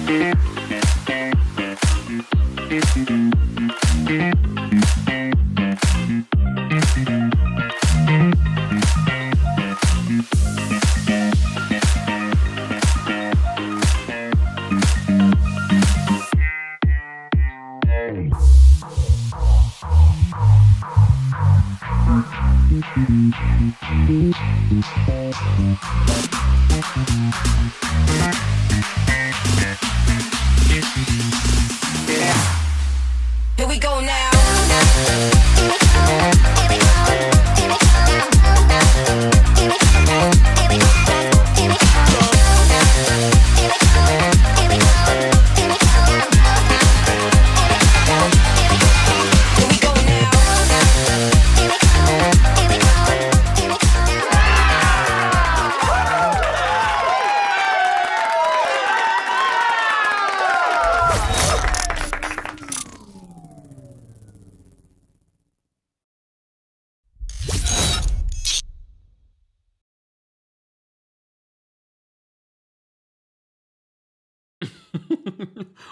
Here we go now.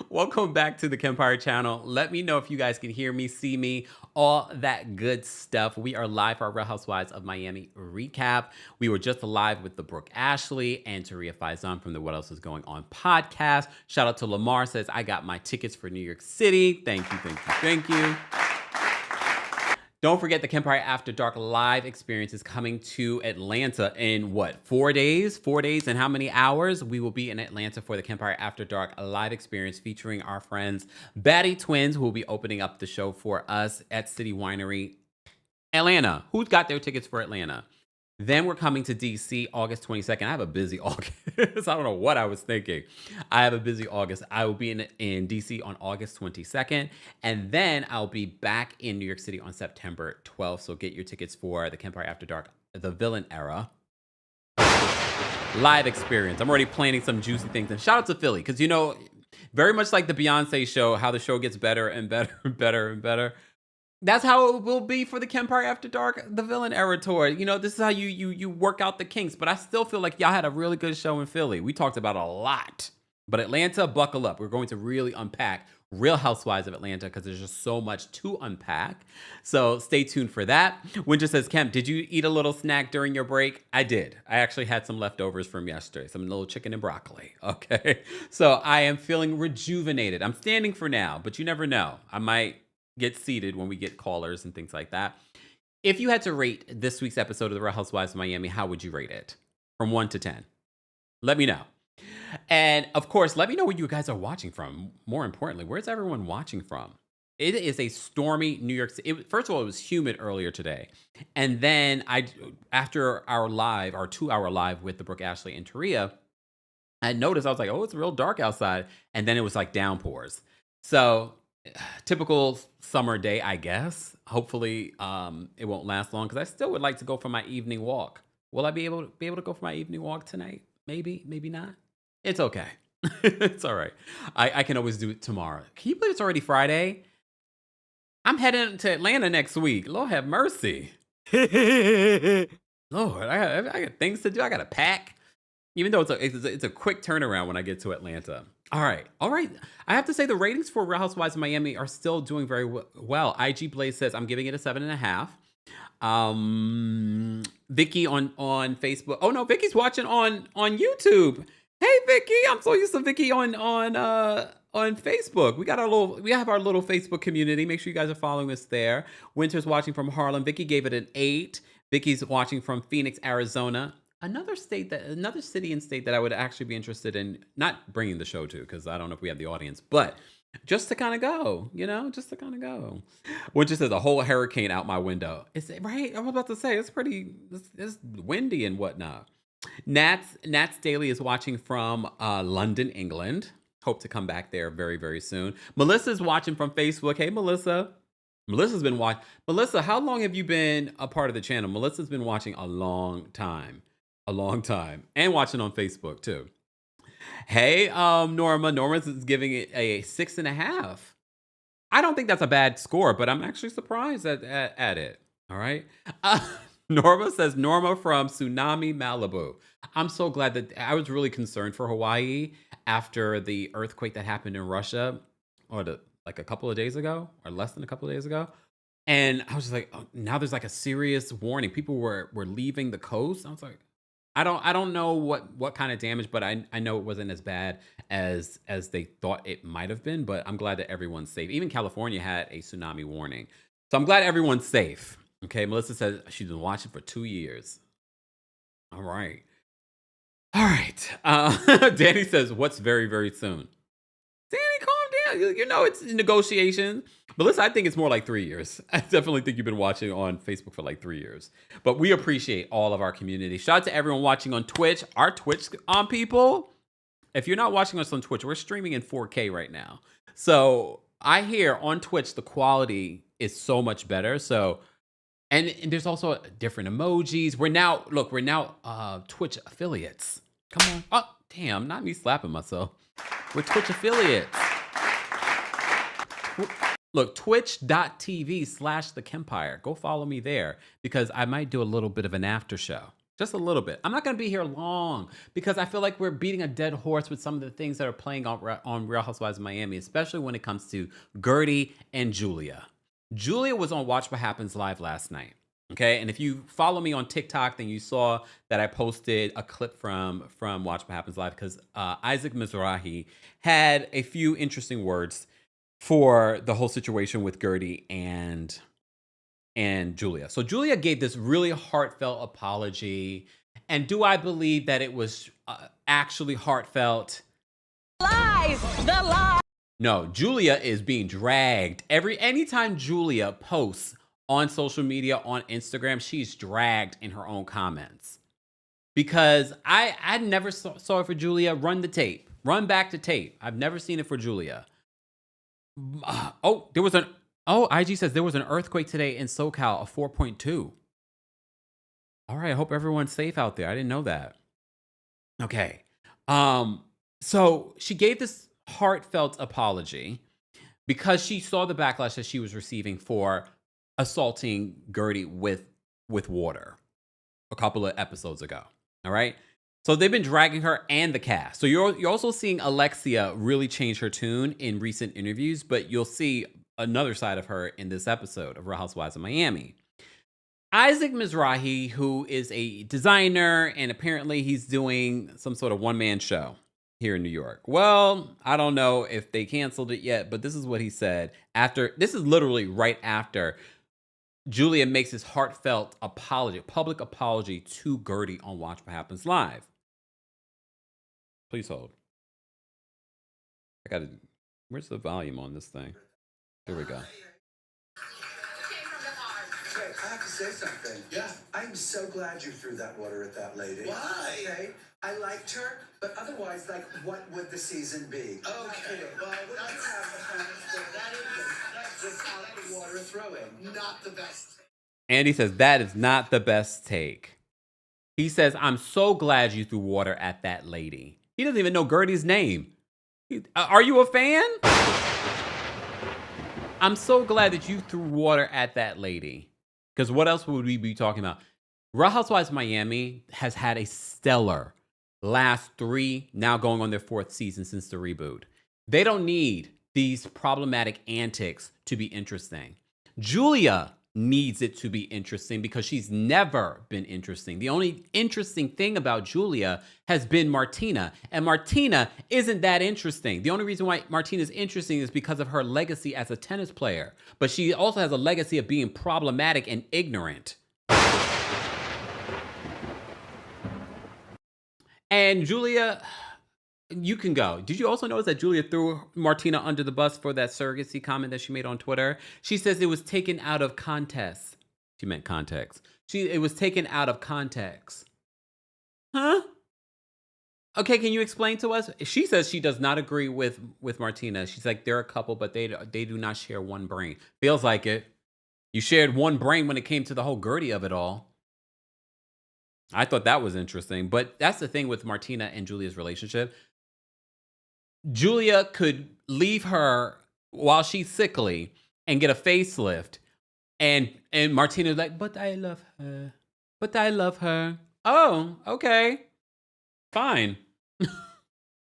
Welcome back to the Kempire channel. Let me know if you guys can hear me, see me, all that good stuff. We are live for our Real Housewives of Miami recap. We were just live with the Brooke Ashley and Taria Faison from the What Else Is Going On podcast. Shout out to Lamar, says, I got my tickets for New York City. Thank you, thank you, thank you. Don't forget the Kempire After Dark live experience is coming to Atlanta in what, 4 days? 4 days and how many hours? We will be in Atlanta for the Kempire After Dark live experience featuring our friends Batty Twins, who will be opening up the show for us at City Winery, Atlanta. Who's got their tickets for Atlanta? Then we're coming to DC August 22nd. I have a busy August. I don't know what I was thinking. I have a busy August. I will be in DC on August 22nd. And then I'll be back in New York City on September 12th. So get your tickets for the Kempire After Dark, the Villain Era live experience. I'm already planning some juicy things. And shout out to Philly, because, you know, very much like the Beyonce show, how the show gets better and better and better and better. That's how it will be for the Kempire After Dark, the Villain Era tour. You know, this is how you work out the kinks. But I still feel like y'all had a really good show in Philly. We talked about a lot. But Atlanta, buckle up. We're going to really unpack Real Housewives of Atlanta because there's just so much to unpack. So stay tuned for that. Winter says, Kemp, did you eat a little snack during your break? I did. I actually had some leftovers from yesterday, some little chicken and broccoli. Okay. So I am feeling rejuvenated. I'm standing for now, but you never know. I might get seated when we get callers and things like that. If you had to rate this week's episode of the Real Housewives of Miami, how would you rate it? From 1 to 10. Let me know. And of course, let me know where you guys are watching from. More importantly, where's everyone watching from? It is a stormy New York City. First of all, it was humid earlier today. And then after our 2-hour live with the Brooke Ashley and Taria, I noticed, I was like, oh, it's real dark outside. And then it was like downpours. So typical summer day, I guess. Hopefully it won't last long because I still would like to go for my evening walk. Will I be able to go for my evening walk tonight? Maybe, maybe not. It's okay. It's all right. I can always do it tomorrow. Can you believe it's already Friday? I'm heading to Atlanta next week. Lord have mercy. Lord, I got things to do. I got to pack. Even though it's a quick turnaround when I get to Atlanta. All right. I have to say the ratings for Real Housewives of Miami are still doing very well. IG Blaze says I'm giving it a 7.5. Vicky on Facebook. Oh no, Vicky's watching on YouTube. Hey Vicky, I'm so used to Vicky on Facebook. We have our little Facebook community. Make sure you guys are following us there. Winter's watching from Harlem. Vicky gave it an 8. Vicky's watching from Phoenix, Arizona. Another city and state that I would actually be interested in not bringing the show to, because I don't know if we have the audience, but just to kind of go, just to kind of go. Winter says a whole hurricane out my window. Is it right? I was about to say it's windy and whatnot. Nats Daily is watching from London, England. Hope to come back there very, very soon. Melissa's watching from Facebook. Hey, Melissa. Melissa's been watching. Melissa, how long have you been a part of the channel? Melissa's been watching a long time. And watching on Facebook too. Hey, Norma. Norma's giving it a 6.5. I don't think that's a bad score, but I'm actually surprised at it. All right. Norma says, Norma from Tsunami Malibu. I'm so glad that I was really concerned for Hawaii. after the earthquake that happened in Russia, or like a couple of days ago, or less than a couple of days ago. And I was just like, oh, now there's like a serious warning. People were leaving the coast. I was like, I don't know what kind of damage, but I know it wasn't as bad as they thought it might have been. But I'm glad that everyone's safe. Even California had a tsunami warning, so I'm glad everyone's safe. Okay, Melissa says she's been watching for 2 years. All right, all right. Danny says, "What's very very soon?" Danny, calm down. You know it's negotiations. Melissa, I think it's more like 3 years. I definitely think you've been watching on Facebook for like 3 years. But we appreciate all of our community. Shout out to everyone watching on Twitch. Our Twitch people, if you're not watching us on Twitch, we're streaming in 4K right now. So I hear on Twitch the quality is so much better. So and there's also different emojis. We're now Twitch affiliates. Come on. Oh, damn, not me slapping myself. We're Twitch affiliates. Look, twitch.tv/TheKempire. Go follow me there because I might do a little bit of an after show. Just a little bit. I'm not going to be here long because I feel like we're beating a dead horse with some of the things that are playing on Real Housewives of Miami, especially when it comes to Gertie and Julia. Julia was on Watch What Happens Live last night. Okay, and if you follow me on TikTok, then you saw that I posted a clip from Watch What Happens Live because Isaac Mizrahi had a few interesting words for the whole situation with Gertie and Julia. So Julia gave this really heartfelt apology, and do I believe that it was actually heartfelt? Lies, the lie. No, Julia is being dragged anytime Julia posts on social media, on Instagram, she's dragged in her own comments. Because I never saw it for Julia. Run the tape. Run back the tape. I've never seen it for Julia. IG says there was an earthquake today in SoCal, a 4.2. All right, I hope everyone's safe out there. I didn't know that. Okay. So she gave this heartfelt apology because she saw the backlash that she was receiving for assaulting Gertie with water a couple of episodes ago. All right. So they've been dragging her and the cast. So you're also seeing Alexia really change her tune in recent interviews, but you'll see another side of her in this episode of Real Housewives of Miami. Isaac Mizrahi, who is a designer, and apparently he's doing some sort of one-man show here in New York. Well, I don't know if they canceled it yet, but this is what he said this is literally right after Julia makes his heartfelt apology, public apology to Gertie on Watch What Happens Live. Please hold. Where's the volume on this thing? Here we go. Okay, I have to say something. Yeah. I'm so glad you threw that water at that lady. Why? Okay. I liked her, but otherwise, like, what would the season be? Okay, well, that's without the water throwing. Not the best. Andy says, that is not the best take. He says, I'm so glad you threw water at that lady. He doesn't even know Gertie's name. Are you a fan? I'm so glad that you threw water at that lady. Because what else would we be talking about? Real Housewives of Miami has had a stellar last 3, now going on their 4th season since the reboot. They don't need these problematic antics to be interesting. Julia needs it to be interesting because she's never been interesting. The only interesting thing about Julia has been Martina, and Martina isn't that interesting. The only reason why Martina's interesting is because of her legacy as a tennis player, but she also has a legacy of being problematic and ignorant. And Julia, you can go. Did you also notice that Julia threw Martina under the bus for that surrogacy comment that she made on Twitter? She says it was taken out of context. She meant context. It was taken out of context. Huh? Okay, can you explain to us? She says she does not agree with Martina. She's like, they're a couple, but they do not share one brain. Feels like it. You shared one brain when it came to the whole Gertie of it all. I thought that was interesting. But that's the thing with Martina and Julia's relationship. Julia could leave her while she's sickly and get a facelift. And Martina's like, but I love her. But I love her. Oh, okay. Fine.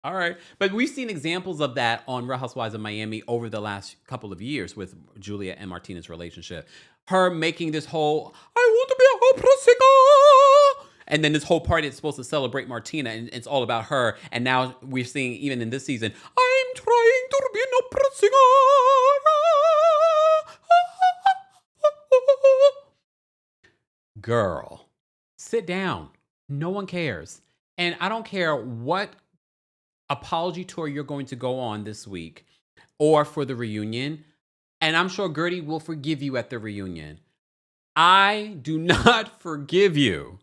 All right. But we've seen examples of that on Real Housewives of Miami over the last couple of years with Julia and Martina's relationship. Her making this whole, I want to be a opera singer. And then this whole party is supposed to celebrate Martina, and it's all about her. And now we're seeing, even in this season, I'm trying to be an opera singer. Girl, sit down. No one cares. And I don't care what apology tour you're going to go on this week or for the reunion. And I'm sure Gertie will forgive you at the reunion. I do not forgive you.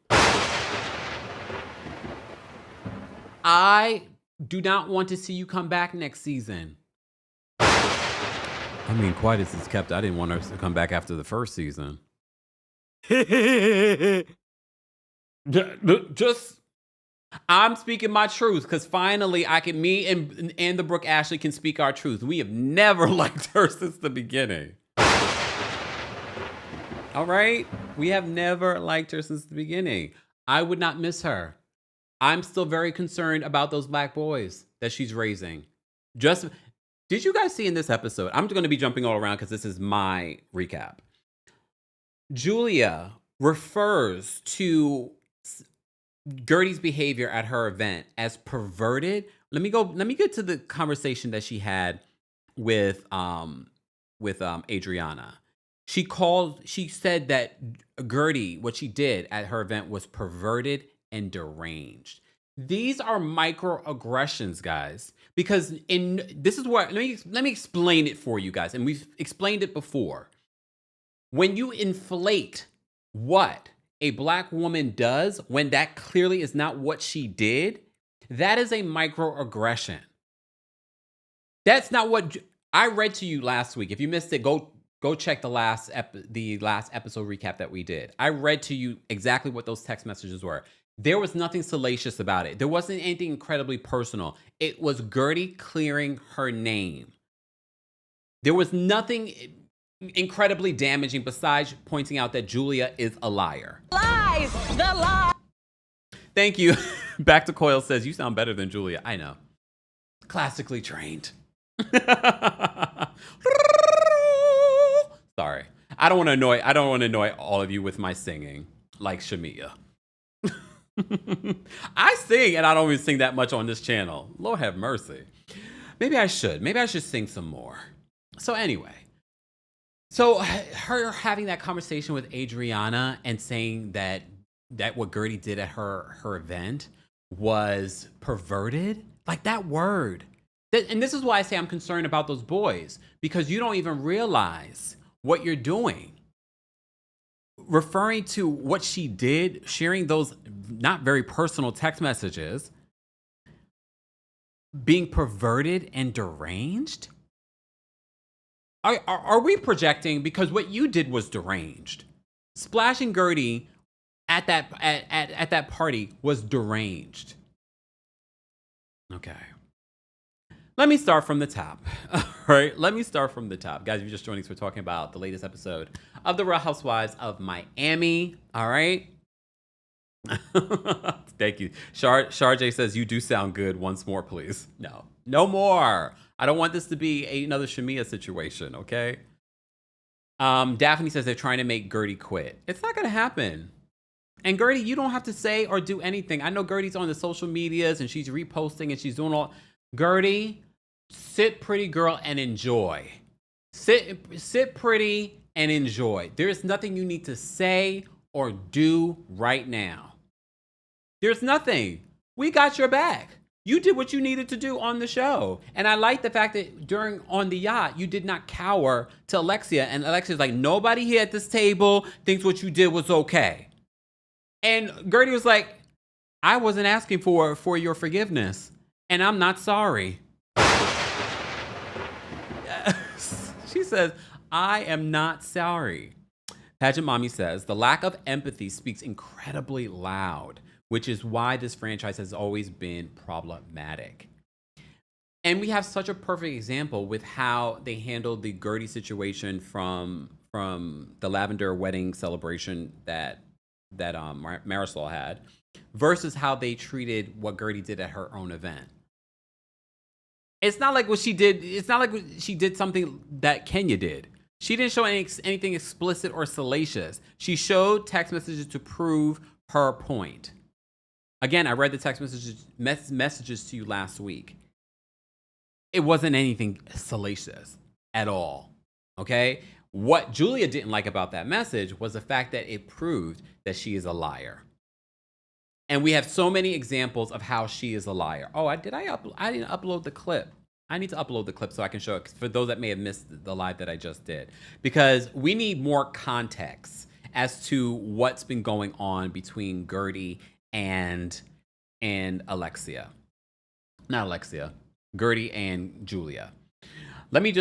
I do not want to see you come back next season. I mean, quiet as it's kept, I didn't want her to come back after the first season. Just, I'm speaking my truth because finally me and the Brooke Ashley can speak our truth. We have never liked her since the beginning. All right? We have never liked her since the beginning. I would not miss her. I'm still very concerned about those black boys that she's raising. Did you guys see in this episode? I'm going to be jumping all around because this is my recap. Julia refers to Gertie's behavior at her event as perverted. Let me get to the conversation that she had with Adriana. She said that Gertie, what she did at her event was perverted and deranged. These are microaggressions, guys, because this is what, let me explain it for you guys. And we've explained it before. When you inflate what a black woman does when that clearly is not what she did, that is a microaggression. That's not what I read to you last week. If you missed it, go check the last episode recap that we did. I read to you exactly what those text messages were. There was nothing salacious about it. There wasn't anything incredibly personal. It was Gertie clearing her name. There was nothing incredibly damaging besides pointing out that Julia is a liar. Lies! The lie! Thank you. Back to Coyle says, you sound better than Julia. I know. Classically trained. Sorry. I don't want to annoy all of you with my singing like Shamia. I sing, and I don't even sing that much on this channel. Lord have mercy. Maybe I should sing some more. So anyway, her having that conversation with Adriana and saying that what Gertie did at her event was perverted, like that word. And this is why I say I'm concerned about those boys, because you don't even realize what you're doing. Referring to what she did, sharing those not very personal text messages, being perverted and deranged. Are we projecting? Because what you did was deranged. Splashing Gertie at that party was deranged. Okay. Let me start from the top. All right. Let me start from the top. Guys, if you're just joining us, we're talking about the latest episode of The Real Housewives of Miami. All right. Thank you. Sharjay says, you do sound good. Once more, please. No more. I don't want this to be another Shamia situation. Okay. Daphne says they're trying to make Gertie quit. It's not going to happen. And Gertie, you don't have to say or do anything. I know Gertie's on the social medias and she's reposting and she's doing all. Gertie, sit pretty girl and enjoy. Sit pretty and enjoy. There's nothing you need to say or do right now. There's nothing. We got your back. You did what you needed to do on the show. And I like the fact that on the yacht, you did not cower to Alexia. And Alexia's like, nobody here at this table thinks what you did was okay. And Gertie was like, I wasn't asking for your forgiveness. And I'm not sorry. She says, I am not sorry. Pageant Mommy says, the lack of empathy speaks incredibly loud, which is why this franchise has always been problematic. And we have such a perfect example with how they handled the Gertie situation from the Lavender wedding celebration that Marisol had versus how they treated what Gertie did at her own event. It's not like what she did. It's not like she did something that Kenya did. She didn't show anything explicit or salacious. She showed text messages to prove her point. Again, I read the text messages to you last week. It wasn't anything salacious at all. Okay? What Julia didn't like about that message was the fact that it proved that she is a liar. And we have so many examples of how she is a liar. Oh, I didn't upload the clip. I need to upload the clip so I can show it for those that may have missed the live that I just did. Because we need more context as to what's been going on between Gertie and Alexia. Not Alexia. Gertie and Julia. Let me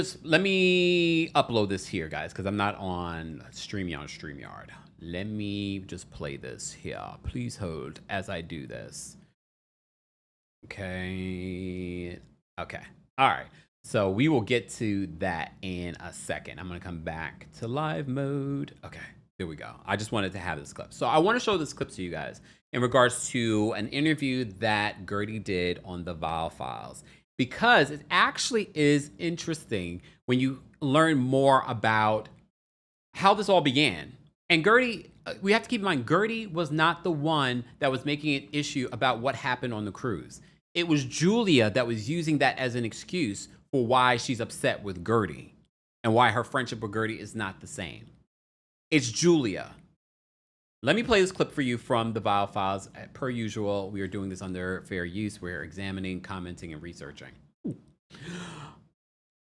upload this here, guys, because I'm not on StreamYard. Let me just play this here. Please hold as I do this. Okay. All right. So we will get to that in a second. I'm going to come back to live mode. Okay. There we go. I just wanted to have this clip. So I want to show this clip to you guys in regards to an interview that Gertie did on the Vile Files, because it actually is interesting when you learn more about how this all began. And Gertie, we have to keep in mind, Gertie was not the one that was making an issue about what happened on the cruise. It was Julia that was using that as an excuse for why she's upset with Gertie and why her friendship with Gertie is not the same. It's Julia. Let me play this clip for you from the Vile Files. Per usual, we are doing this under fair use. We're examining, commenting, and researching.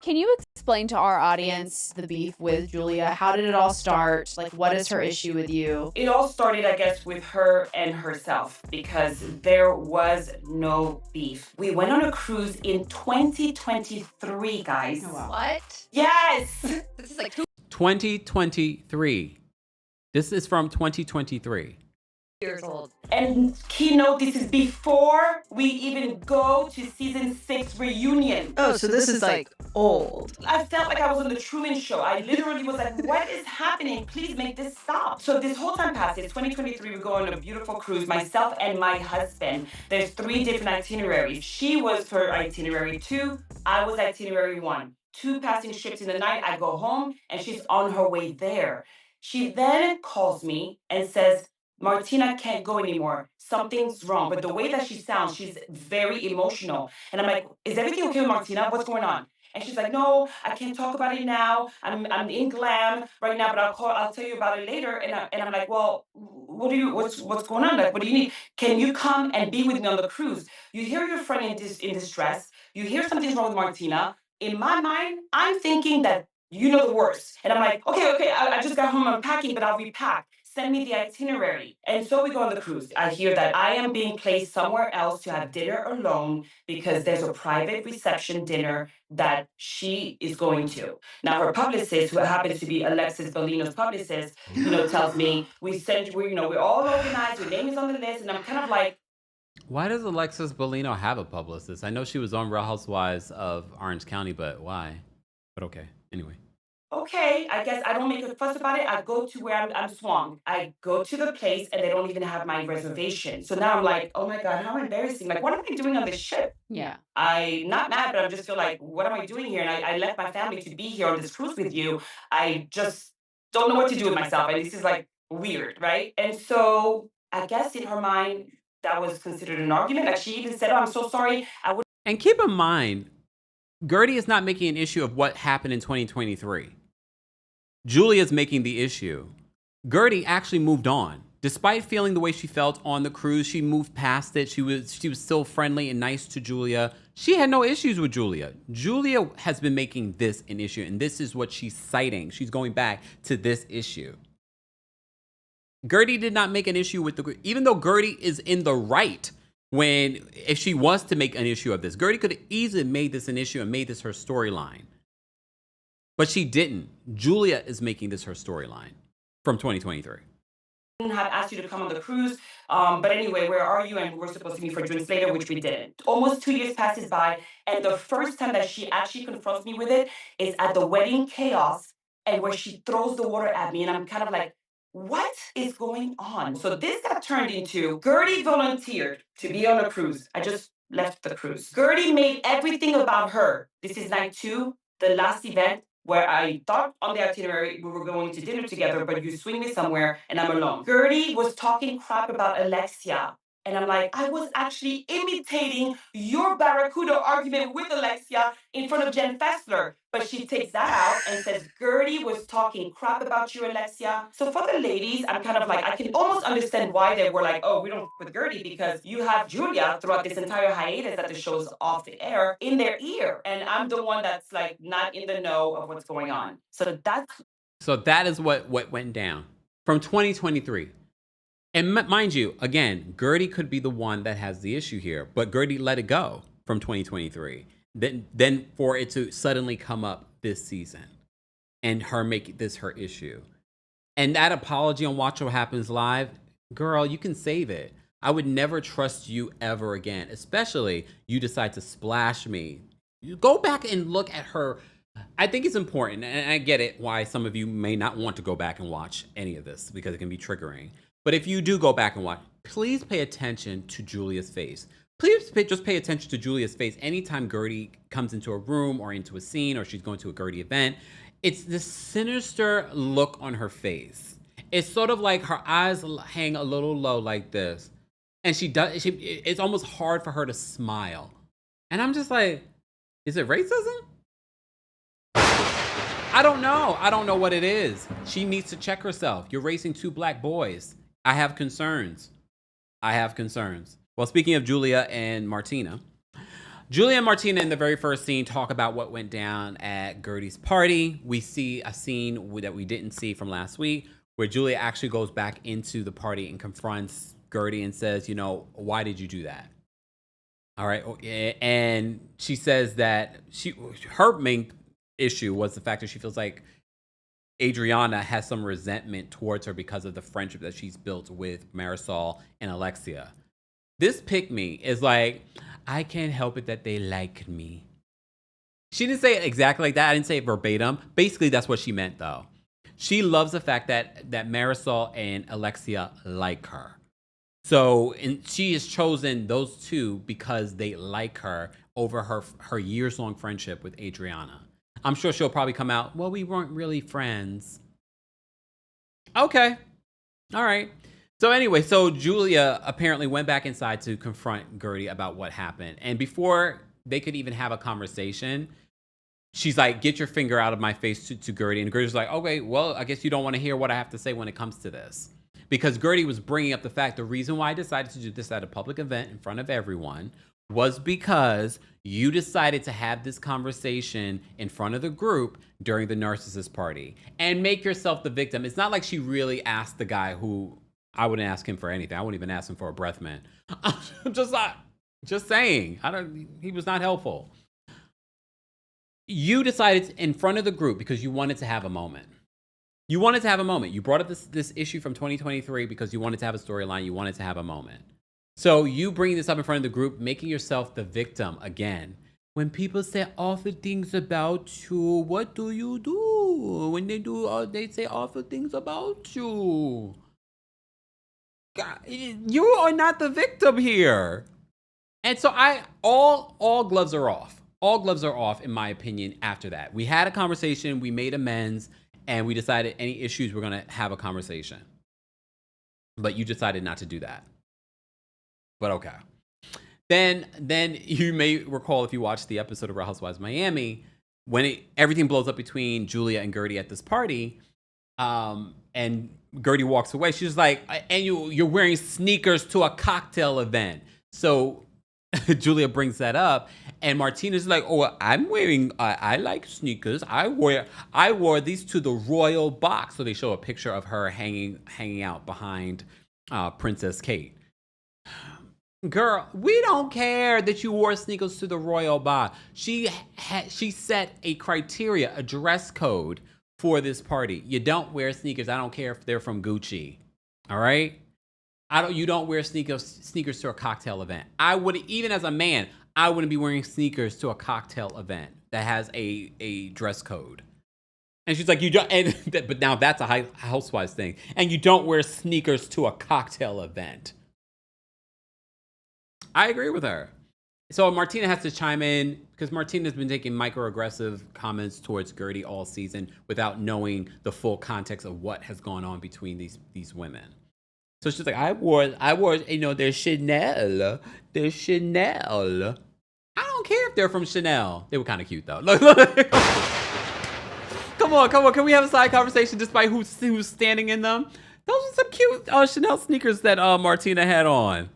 Can you explain to our audience the beef with Julia? How did it all start? Like, what is her issue with you? It all started, I guess, with her and herself, because there was no beef. We went on a cruise in 2023, guys. Oh, wow. What? Yes! This is like 2023. This is from 2023. 2 years old. And keynote, this is before we even go to season 6 reunion. Oh, so this is like old. I felt like I was on the Truman Show. I literally was like, what is happening? Please make this stop. So this whole time passes, 2023, we go on a beautiful cruise, myself and my husband. There's 3 different itineraries. She was her itinerary 2, I was itinerary 1. 2 passing ships in the night, I go home, and she's on her way there. She then calls me and says, Martina can't go anymore. Something's wrong. But the way that she sounds, she's very emotional. And I'm like, is everything okay with Martina? What's going on? And she's like, no, I can't talk about it now. I'm in glam right now, but I'll tell you about it later. And I'm like, well, what's going on? Like, what do you need? Can you come and be with me on the cruise? You hear your friend in distress. You hear something's wrong with Martina. In my mind, I'm thinking that you know the worst. And I'm like, okay, I just got home, I'm packing, but I'll repack. Send me the itinerary. And so we go on the cruise. I hear that I am being placed somewhere else to have dinner alone because there's a private reception dinner that she is going to. Now, her publicist, who happens to be Alexis Bellino's publicist, tells me, we're all organized, your name is on the list. And I'm kind of like, why does Alexis Bellino have a publicist? I know she was on Real Housewives of Orange County, but why? But okay, anyway. Okay, I guess I don't make a fuss about it. I go to where I'm swung. I go to the place and they don't even have my reservation. So now I'm like, oh my God, how embarrassing. Like, what am I doing on this ship? Yeah. I'm not mad, but I just feel like, what am I doing here? And I left my family to be here on this cruise with you. I just don't know what to do with myself. And this is like weird, right? And so I guess in her mind, that was considered an argument. Like she even said, oh, I'm so sorry. And keep in mind, Gertie is not making an issue of what happened in 2023. Julia's making the issue. Gertie actually moved on. Despite feeling the way she felt on the cruise, she moved past it. She was still friendly and nice to Julia. She had no issues with Julia. Julia has been making this an issue, and this is what she's citing. She's going back to this issue. Gertie did not make an issue with even though Gertie is in the right if she was to make an issue of this. Gertie could have easily made this an issue and made this her storyline. But she didn't. Julia is making this her storyline from 2023. Have asked you to come on the cruise, but anyway, where are you? And we're supposed to meet for drinks later, which we didn't. Almost 2 years passes by, and the first time that she actually confronts me with it is at the wedding chaos, and where she throws the water at me, and I'm kind of like, what is going on? So this got turned into Gertie volunteered to be on a cruise. I just left the cruise. Gertie made everything about her. This is night 2, the last event where I thought on the itinerary we were going to dinner together, but you swing me somewhere and I'm alone. Gertie was talking crap about Alexia. And I'm like, I was actually imitating your Barracuda argument with Alexia in front of Jen Fessler. But she takes that out and says, Gertie was talking crap about you, Alexia. So for the ladies, I'm kind of like, I can almost understand why they were like, oh, we don't with Gertie, because you have Julia throughout this entire hiatus that the show's off the air in their ear. And I'm the one that's like not in the know of what's going on. So that is what went down from 2023. And mind you, again, Gertie could be the one that has the issue here, but Gertie let it go from 2023. Then for it to suddenly come up this season and her make this her issue. And that apology on Watch What Happens Live, girl, you can save it. I would never trust you ever again, especially you decide to splash me. You go back and look at her. I think it's important, and I get it why some of you may not want to go back and watch any of this because it can be triggering. But if you do go back and watch, please pay attention to Julia's face. Please just pay attention to Julia's face anytime Gertie comes into a room or into a scene or she's going to a Gertie event. It's this sinister look on her face. It's sort of like her eyes hang a little low like this. And it's almost hard for her to smile. And I'm just like, is it racism? I don't know. I don't know what it is. She needs to check herself. You're racing 2 black boys. I have concerns. Well, speaking of Julia and Martina in the very first scene talk about what went down at Gertie's party. We see a scene that we didn't see from last week where Julia actually goes back into the party and confronts Gertie and says, why did you do that? All right. And she says that her main issue was the fact that she feels like Adriana has some resentment towards her because of the friendship that she's built with Marisol and Alexia. This pick-me is like, I can't help it that they like me. She didn't say it exactly like that. I didn't say it verbatim. Basically, that's what she meant, though. She loves the fact that Marisol and Alexia like her. So, and she has chosen those two because they like her over her years-long friendship with Adriana. I'm sure she'll probably come out, well, we weren't really friends. Okay. All right. So anyway, Julia apparently went back inside to confront Gertie about what happened. And before they could even have a conversation, she's like, get your finger out of my face to Gertie. And Gertie's like, okay, well, I guess you don't want to hear what I have to say when it comes to this. Because Gertie was bringing up the fact, the reason why I decided to do this at a public event in front of everyone was because you decided to have this conversation in front of the group during the narcissist party and make yourself the victim. It's not like she really asked the guy who, I wouldn't ask him for anything. I wouldn't even ask him for a breath mint. Just saying. He was not helpful. You decided in front of the group because you wanted to have a moment. You wanted to have a moment. You brought up this issue from 2023 because you wanted to have a storyline. You wanted to have a moment. So you bringing this up in front of the group, making yourself the victim again. When people say awful things about you, what do you do? When they say awful things about you. God, you are not the victim here. And so all gloves are off. All gloves are off, in my opinion, after that. We had a conversation, we made amends, and we decided any issues, we're going to have a conversation. But you decided not to do that. But okay. Then you may recall, if you watched the episode of Real Housewives of Miami, when everything blows up between Julia and Gertie at this party, and Gertie walks away, she's like, and you're wearing sneakers to a cocktail event. So Julia brings that up, and Martina's like, oh, I'm wearing, I like sneakers. I wore these to the royal box. So they show a picture of her hanging out behind Princess Kate. Girl, we don't care that you wore sneakers to the royal bar. She set a criteria, a dress code for this party. You don't wear sneakers. I don't care if they're from Gucci. All right? You don't wear sneakers to a cocktail event. I would, even as a man, I wouldn't be wearing sneakers to a cocktail event that has a dress code. And she's like, you don't, but now that's a housewives thing. And you don't wear sneakers to a cocktail event. I agree with her. So Martina has to chime in because Martina's been taking microaggressive comments towards Gertie all season without knowing the full context of what has gone on between these women. So she's like, I wore, their Chanel. Their Chanel. I don't care if they're from Chanel. They were kind of cute though. Look. Come on. Can we have a side conversation despite who's standing in them? Those are some cute Chanel sneakers that Martina had on.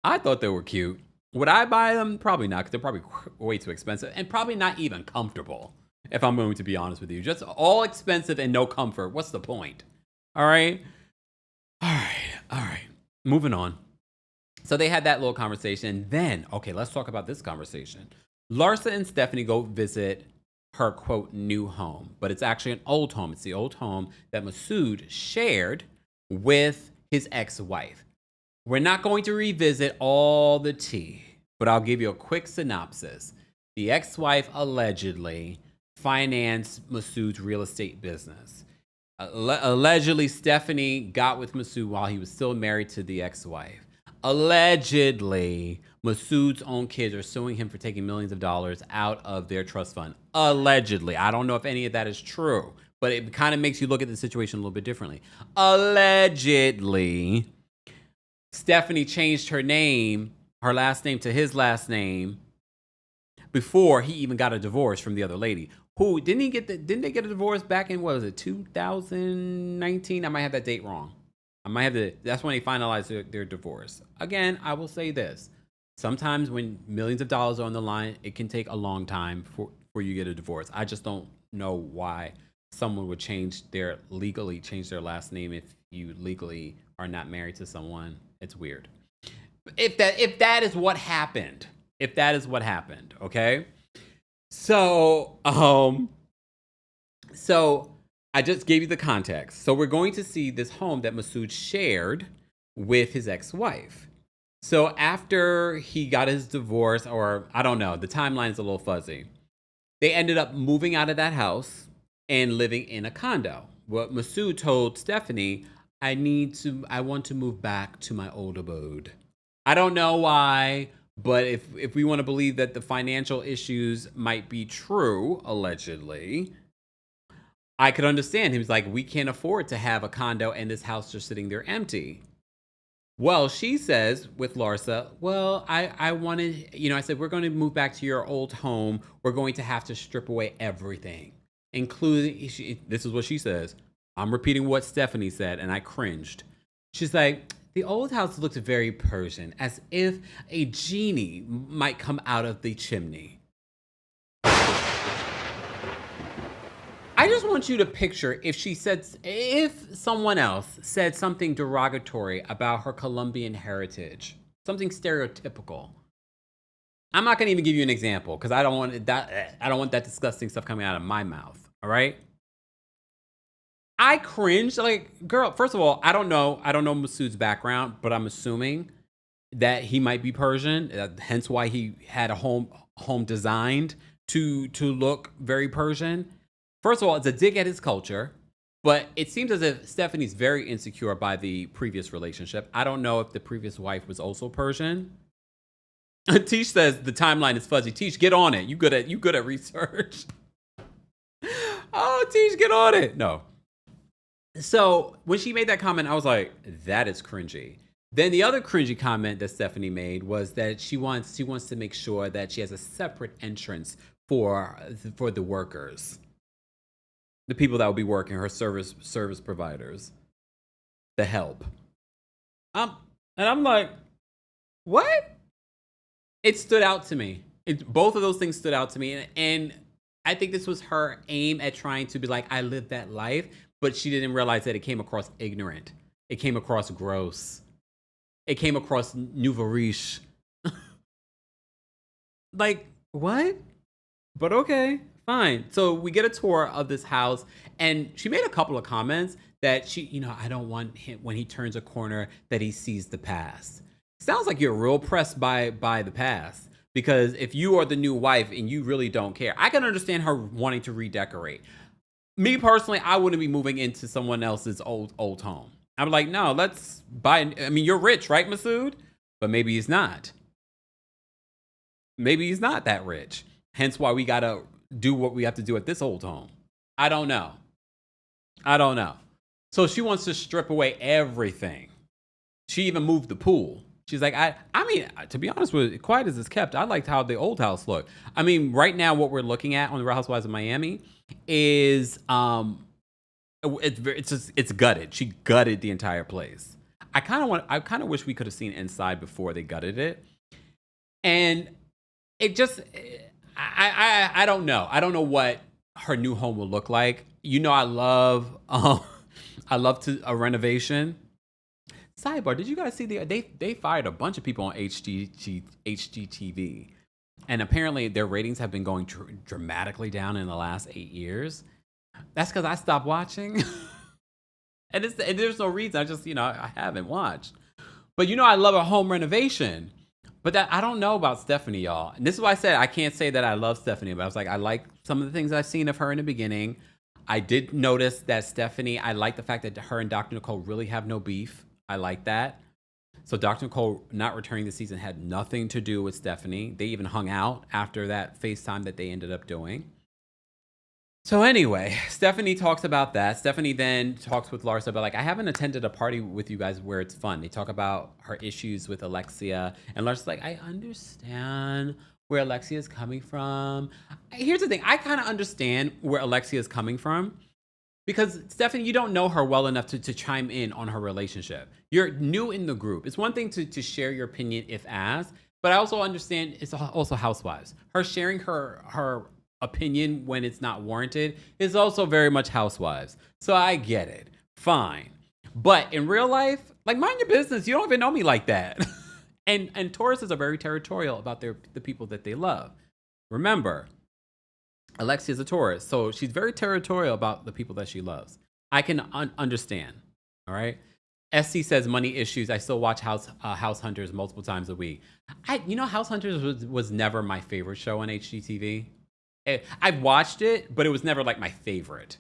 I thought they were cute. Would I buy them? Probably not, because they're probably way too expensive and probably not even comfortable, if I'm going to be honest with you. Just all expensive and no comfort. What's the point? All right. Moving on. So they had that little conversation. Then, okay, let's talk about this conversation. Larsa and Stephanie go visit her, quote, new home, but it's actually an old home. It's the old home that Massud shared with his ex-wife. We're not going to revisit all the tea, but I'll give you a quick synopsis. The ex-wife allegedly financed Massud's real estate business. Allegedly, Stephanie got with Massud while he was still married to the ex-wife. Allegedly, Massud's own kids are suing him for taking millions of dollars out of their trust fund. Allegedly. I don't know if any of that is true, but it kind of makes you look at the situation a little bit differently. Allegedly, Stephanie changed her last name to his last name before he even got a divorce from the other lady. Who didn't they get a divorce back in, what was it, 2019? I might have that date wrong. That's when they finalized their divorce. Again, I will say this. Sometimes when millions of dollars are on the line, it can take a long time for you to get a divorce. I just don't know why someone would legally change their last name if you legally are not married to someone. It's weird. If that is what happened, okay? So I just gave you the context. So we're going to see this home that Massud shared with his ex-wife. So after he got his divorce, or I don't know, the timeline's a little fuzzy. They ended up moving out of that house and living in a condo. What Massud told Stephanie, I want to move back to my old abode. I don't know why, but if we want to believe that the financial issues might be true, allegedly, I could understand. He was like, we can't afford to have a condo and this house just sitting there empty. Well, she says with Larsa, well, I wanted, I said, we're going to move back to your old home. We're going to have to strip away everything, including, this is what she says. I'm repeating what Stephanie said, and I cringed. She's like, the old house looks very Persian, as if a genie might come out of the chimney. I just want you to picture if someone else said something derogatory about her Colombian heritage, something stereotypical. I'm not going to even give you an example because I don't want that disgusting stuff coming out of my mouth. All right. I cringed. Like, girl, first of all, I don't know Massud's background, but I'm assuming that he might be Persian, hence why he had a home designed to look very Persian. First of all, it's a dig at his culture, but it seems as if Stephanie's very insecure by the previous relationship. I don't know if the previous wife was also Persian. Tish says the timeline is fuzzy. Tish, get on it. You good at research. Oh, Tish, get on it. No. So when she made that comment, I was like, that is cringy. Then the other cringy comment that Stephanie made was that she wants to make sure that she has a separate entrance for the workers. The people that will be working, her service providers, the help. And I'm like, what? It stood out to me. Both of those things stood out to me. And I think this was her aim at trying to be like, I lived that life, but she didn't realize that it came across ignorant. It came across gross. It came across nouveau riche. Like, what? But okay. Fine. So we get a tour of this house, and she made a couple of comments that I don't want him, when he turns a corner, that he sees the past. Sounds like you're real pressed by the past, because if you are the new wife and you really don't care, I can understand her wanting to redecorate. Me personally, I wouldn't be moving into someone else's old home. I'm like, no, let's buy. I mean, you're rich, right, Massud? But maybe he's not. maybe he's not that rich. Hence why we got to do what we have to do at this old home. I don't know. So she wants to strip away everything. She even moved the pool. She's like, I mean, to be honest with you, quiet as it's kept, I liked how the old house looked. I mean, right now what we're looking at on the Real Housewives of Miami is it's gutted. She gutted the entire place. I kind of wish we could have seen inside before they gutted it. And it just I don't know. I don't know what her new home will look like. You know, I love a renovation. Sidebar, did you guys see they fired a bunch of people on HGTV, and apparently their ratings have been going dramatically down in the last 8 years. That's because I stopped watching, and there's no reason. I just I haven't watched. But I love a home renovation, but I don't know about Stephanie, y'all. And this is why I said I can't say that I love Stephanie, but I was like, I like some of the things I've seen of her in the beginning. I did notice that Stephanie. I like the fact that her and Dr. Nicole really have no beef. I like that. So Dr. Nicole not returning this season had nothing to do with Stephanie. They even hung out after that FaceTime that they ended up doing. So anyway, Stephanie talks about that. Stephanie then talks with Larsa about I haven't attended a party with you guys where it's fun. They talk about her issues with Alexia. And Larsa's like, I understand where Alexia is coming from. Here's the thing. I kind of understand where Alexia is coming from. Because, Stephanie, you don't know her well enough to chime in on her relationship. You're new in the group. It's one thing to share your opinion if asked, but I also understand it's also Housewives. Her sharing her opinion when it's not warranted is also very much Housewives. So I get it. Fine. But in real life, mind your business. You don't even know me like that. and Tauruses are very territorial about the people that they love. Remember, Alexia is a Taurus, so she's very territorial about the people that she loves. I can understand, all right? SC says money issues. I still watch House Hunters multiple times a week. House Hunters was never my favorite show on HGTV. I've watched it, but it was never my favorite.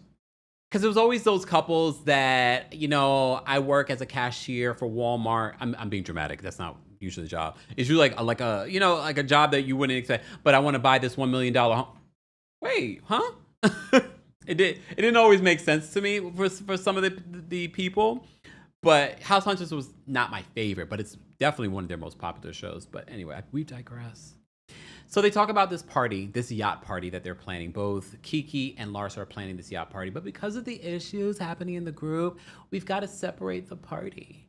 Because it was always those couples that, I work as a cashier for Walmart. I'm being dramatic. That's not usually the job. It's usually like a job that you wouldn't expect, but I want to buy this $1 million home. Wait, huh? It didn't always make sense to me for some of the people, but House Hunters was not my favorite, but it's definitely one of their most popular shows. But anyway, we digress. So they talk about this yacht party that they're planning. Both Kiki and Larsa are planning this yacht party, but because of the issues happening in the group, we've got to separate the party.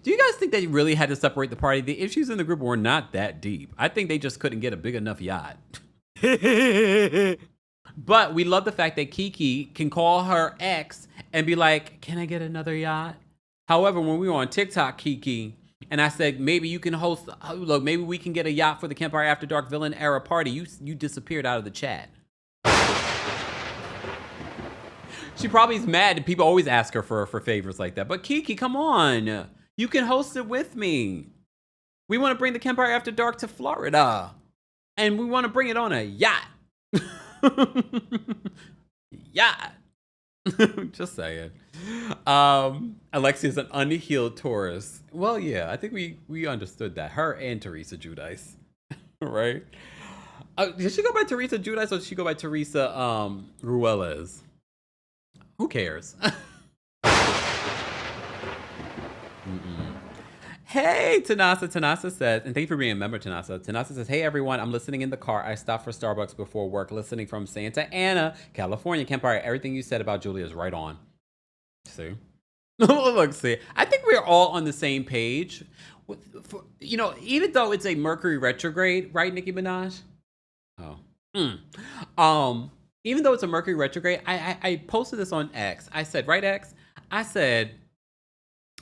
Do you guys think they really had to separate the party? The issues in the group were not that deep. I think they just couldn't get a big enough yacht. But we love the fact that Kiki can call her ex and be like, can I get another yacht? However, when we were on TikTok, Kiki, and I said, maybe you can host, look, maybe we can get a yacht for the Kempire After Dark villain era party. You disappeared out of the chat. She probably is mad that people always ask her for favors like that. But Kiki, come on. You can host it with me. We want to bring the Kempire After Dark to Florida. And we want to bring it on a yacht. Yacht. Just saying. Alexia is an unhealed Taurus. Well, yeah, I think we understood that. Her and Teresa Giudice. Right? Did she go by Teresa Giudice or did she go by Teresa Ruelas? Who cares? Hey, Tanasa. Tanasa says, and thank you for being a member, Tanasa. Tanasa says, hey, everyone, I'm listening in the car. I stopped for Starbucks before work, listening from Santa Ana, California. Kempire, everything you said about Julia is right on. See? Look, see. I think we're all on the same page. Even though it's a Mercury retrograde, right, Nicki Minaj? Oh. Even though it's a Mercury retrograde, I posted this on X. I said, right, X? I said,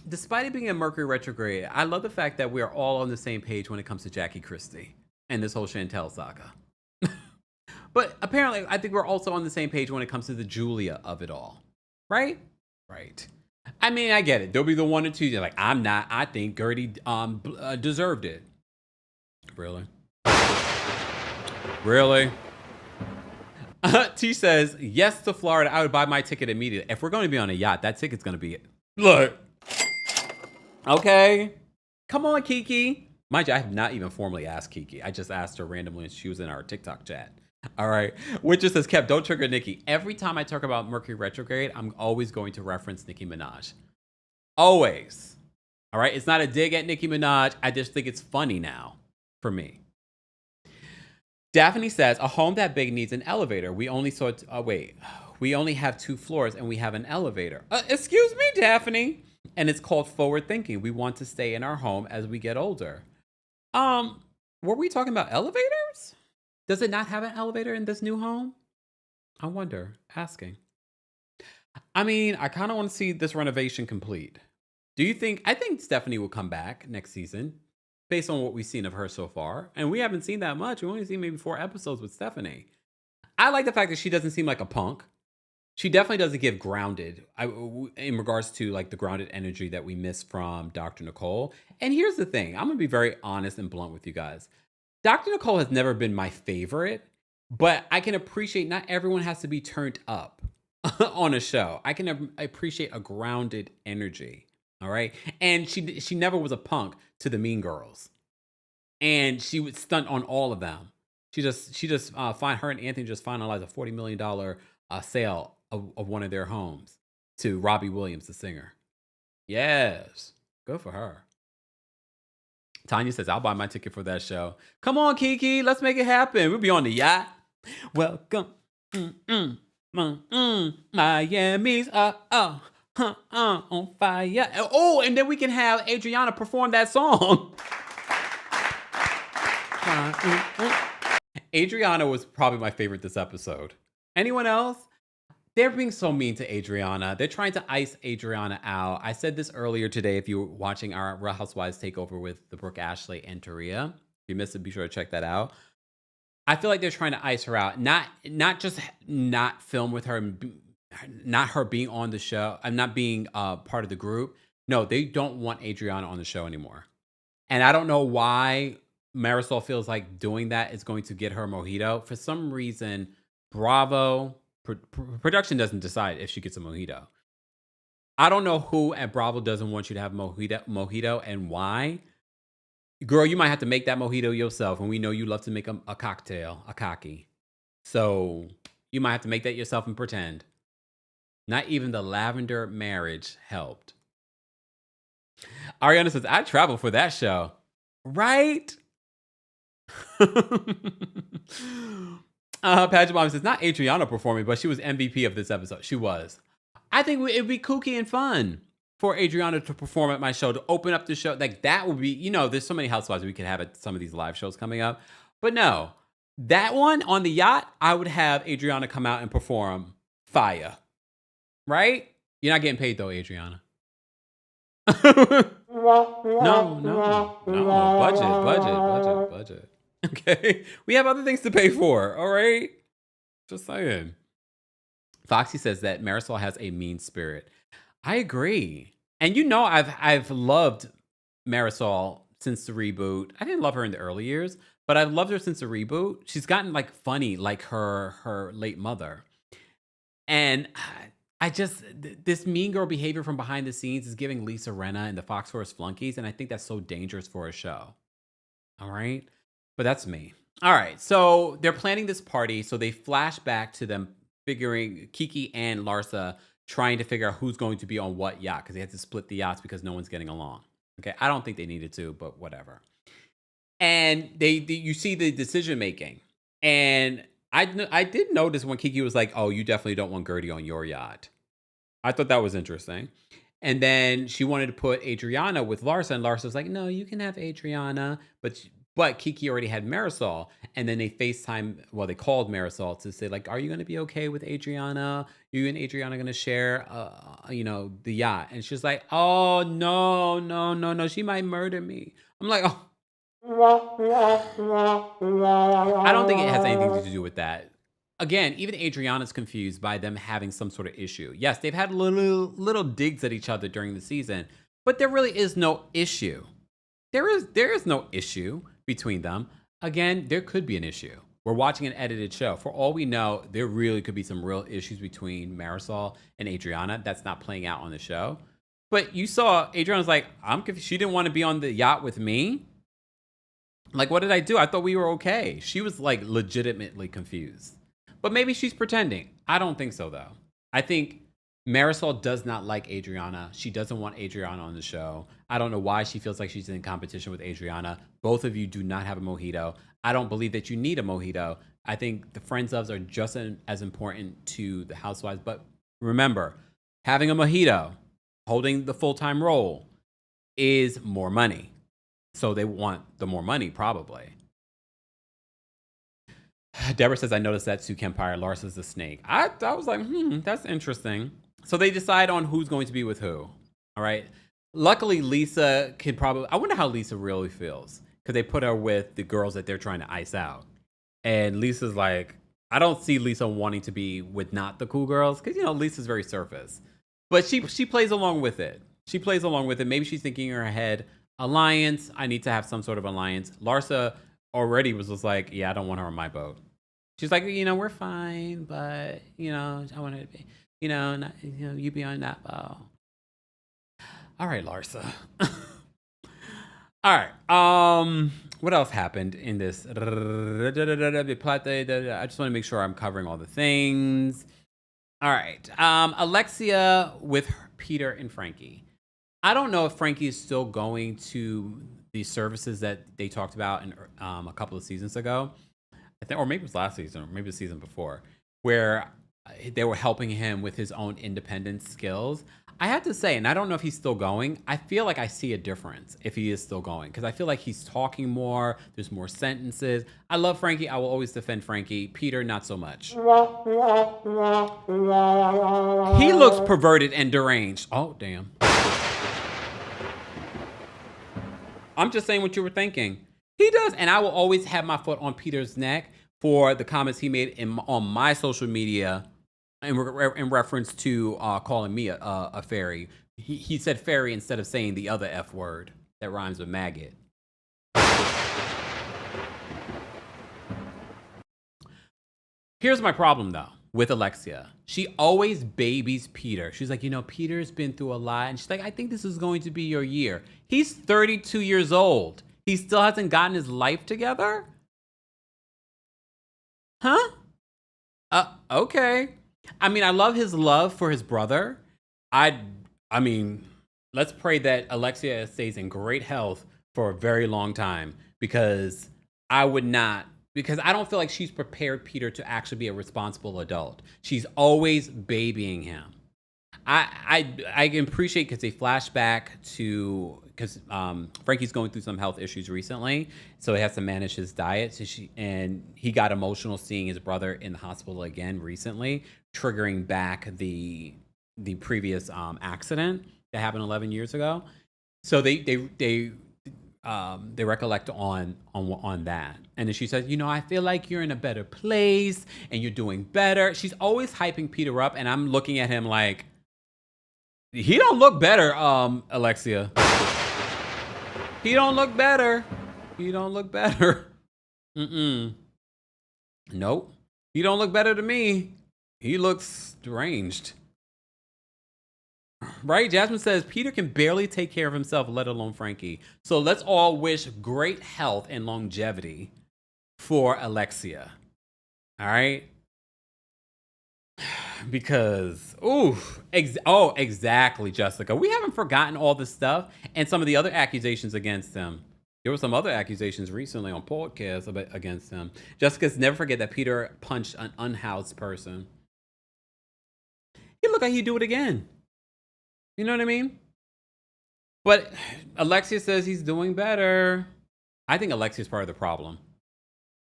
despite it being a Mercury retrograde, I love the fact that we're all on the same page when it comes to Jackie Christie and this whole Chantel saga. But apparently, I think we're also on the same page when it comes to the Julia of it all. Right? Right. I mean, I get it. There'll be the one or two that like, I'm not. I think Gertie deserved it. Really? Really? T says, yes to Florida. I would buy my ticket immediately. If we're going to be on a yacht, that ticket's going to be it. Look. Okay. Come on, Kiki. Mind you, I have not even formally asked Kiki. I just asked her randomly and she was in our TikTok chat. All right. Which just says, Kev, don't trigger Nicki. Every time I talk about Mercury retrograde, I'm always going to reference Nicki Minaj. Always. All right. It's not a dig at Nicki Minaj. I just think it's funny now for me. Daphne says, a home that big needs an elevator. We only saw it. We only have 2 floors and we have an elevator. Excuse me, Daphne. And it's called forward thinking. We want to stay in our home as we get older. Were we talking about elevators? Does it not have an elevator in this new home? I wonder. Asking. I mean, I kind of want to see this renovation complete. Do you think? I think Stephanie will come back next season based on what we've seen of her so far. And we haven't seen that much. We've only seen maybe 4 episodes with Stephanie. I like the fact that she doesn't seem like a punk. She definitely doesn't give grounded in regards to like the grounded energy that we miss from Dr. Nicole. And here's the thing. I'm going to be very honest and blunt with you guys. Dr. Nicole has never been my favorite, but I can appreciate not everyone has to be turned up on a show. I can appreciate a grounded energy. All right. And she never was a punk to the Mean Girls. And she would stunt on all of them. She just her and Anthony just finalized a $40 million sale of one of their homes to Robbie Williams, the singer. Yes. Good for her. Tanya says, I'll buy my ticket for that show. Come on, Kiki. Let's make it happen. We'll be on the yacht. Welcome. Miami's on fire. Oh, and then we can have Adriana perform that song. Adriana was probably my favorite this episode. Anyone else? They're being so mean to Adriana. They're trying to ice Adriana out. I said this earlier today if you were watching our Real Housewives takeover with the Brooke, Ashley, and Taria. If you missed it, be sure to check that out. I feel like they're trying to ice her out. Not just not film with her, not her being on the show. I'm not being part of the group. No, they don't want Adriana on the show anymore. And I don't know why Marisol feels like doing that is going to get her mojito. For some reason, Bravo... production doesn't decide if she gets a mojito. I don't know who at Bravo doesn't want you to have mojito and why. Girl, you might have to make that mojito yourself, and we know you love to make a cocktail, a cocky. So you might have to make that yourself and pretend. Not even the lavender marriage helped. Ariana says, I travel for that show. Right? Paget Mom says, not Adriana performing, but she was MVP of this episode. She was. I think it'd be kooky and fun for Adriana to perform at my show, to open up the show. Like, that would be, there's so many housewives we could have at some of these live shows coming up. But no, that one on the yacht, I would have Adriana come out and perform fire. Right? You're not getting paid though, Adriana. No. Budget. Okay. We have other things to pay for. All right. Just saying. Foxy says that Marisol has a mean spirit. I agree. And I've loved Marisol since the reboot. I didn't love her in the early years, but I've loved her since the reboot. She's gotten like funny, like her late mother. And this mean girl behavior from behind the scenes is giving Lisa Rinna and the Fox Force flunkies. And I think that's so dangerous for a show. All right. But that's me. All right. So they're planning this party. So they flash back to them figuring Kiki and Larsa trying to figure out who's going to be on what yacht, because they had to split the yachts because no one's getting along. Okay. I don't think they needed to, but whatever. And you see the decision making. And I did notice when Kiki was like, oh, you definitely don't want Gertie on your yacht. I thought that was interesting. And then she wanted to put Adriana with Larsa, and Larsa was like, no, you can have Adriana. But Kiki already had Marisol. And then they they called Marisol to say, like, are you going to be okay with Adriana? You and Adriana going to share, the yacht? And she's like, oh, no. She might murder me. I'm like, oh. I don't think it has anything to do with that. Again, even Adriana's confused by them having some sort of issue. Yes, they've had little digs at each other during the season, but there really is no issue. There is no issue between them. Again, there could be an issue. We're watching an edited show. For all we know, there really could be some real issues between Marisol and Adriana that's not playing out on the show. But you saw Adriana's like, I'm confused. She didn't want to be on the yacht with me. Like, what did I do? I thought we were okay. She was like legitimately confused. But maybe she's pretending. I don't think so, though. I think Marisol does not like Adriana. She doesn't want Adriana on the show. I don't know why she feels like she's in competition with Adriana. Both of you do not have a mojito. I don't believe that you need a mojito. I think the friends ofs are just as important to the housewives. But remember, having a mojito, holding the full-time role, is more money. So they want the more money, probably. Deborah says, I noticed that too, Kempire. Larsa's the snake. I was like, that's interesting. So they decide on who's going to be with who. All right. Luckily, Lisa can probably, I wonder how Lisa really feels, because they put her with the girls that they're trying to ice out. And Lisa's like, I don't see Lisa wanting to be with not the cool girls, because, you know, Lisa's very surface. But she plays along with it. She plays along with it. Maybe she's thinking in her head, alliance, I need to have some sort of alliance. Larsa already was just like, yeah, I don't want her on my boat. She's like, you know, we're fine, but, you know, I want her to be, you know, not, you know, you be on that boat. All right, Larsa. All right. What else happened in this? I just want to make sure I'm covering all the things. All right. Alexia with Peter and Frankie. I don't know if Frankie is still going to the services that they talked about in a couple of seasons ago. I think, or maybe it was last season, or maybe the season before, where they were helping him with his own independent skills. I have to say, and I don't know if he's still going, I feel like I see a difference if he is still going, because I feel like he's talking more, there's more sentences. I love Frankie. I will always defend Frankie. Peter, not so much. He looks perverted and deranged. Oh, damn. I'm just saying what you were thinking. He does, and I will always have my foot on Peter's neck for the comments he made on my social media in reference to calling me a fairy. He said fairy instead of saying the other F word that rhymes with maggot. Here's my problem, though, with Alexia. She always babies Peter. She's like, you know, Peter's been through a lot. And she's like, I think this is going to be your year. He's 32 years old. He still hasn't gotten his life together? Huh? Okay. I mean, I love his love for his brother. I mean, let's pray that Alexia stays in great health for a very long time, because I don't feel like she's prepared Peter to actually be a responsible adult. She's always babying him. I can appreciate, because they flash back to, because Frankie's going through some health issues recently, so he has to manage his diet. So he got emotional seeing his brother in the hospital again recently, triggering back the previous accident that happened 11 years ago. So they recollect on that, and then she says, you know, I feel like you're in a better place and you're doing better. She's always hyping Peter up, and I'm looking at him like, he don't look better, Alexia. He don't look better. He don't look better. Nope. He don't look better to me. He looks deranged. Right? Jasmine says, Peter can barely take care of himself, let alone Frankie. So let's all wish great health and longevity for Alexia. All right? Because, exactly, Jessica. We haven't forgotten all this stuff and some of the other accusations against him. There were some other accusations recently on podcasts against him. Jessica's never forget that Peter punched an unhoused person. He looked like he'd do it again. You know what I mean? But Alexia says he's doing better. I think Alexia's part of the problem.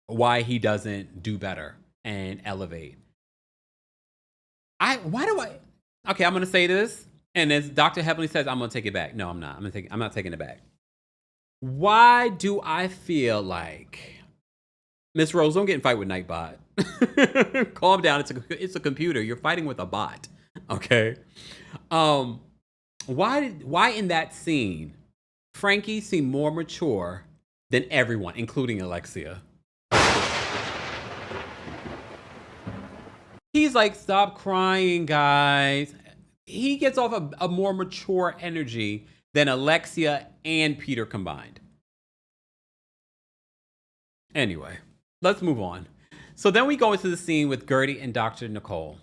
Why he doesn't do better and elevate. Okay, I'm going to say this. And as Dr. Heavenly says, I'm going to take it back. No, I'm not. I'm not taking it back. Why do I feel like, Miss Rose, don't get in a fight with Nightbot. Calm down. It's a computer. You're fighting with a bot. Okay. Why in that scene, Frankie seemed more mature than everyone, including Alexia? He's like, stop crying, guys. He gets off a more mature energy than Alexia and Peter combined. Anyway, let's move on. So then we go into the scene with Gertie and Dr. Nicole.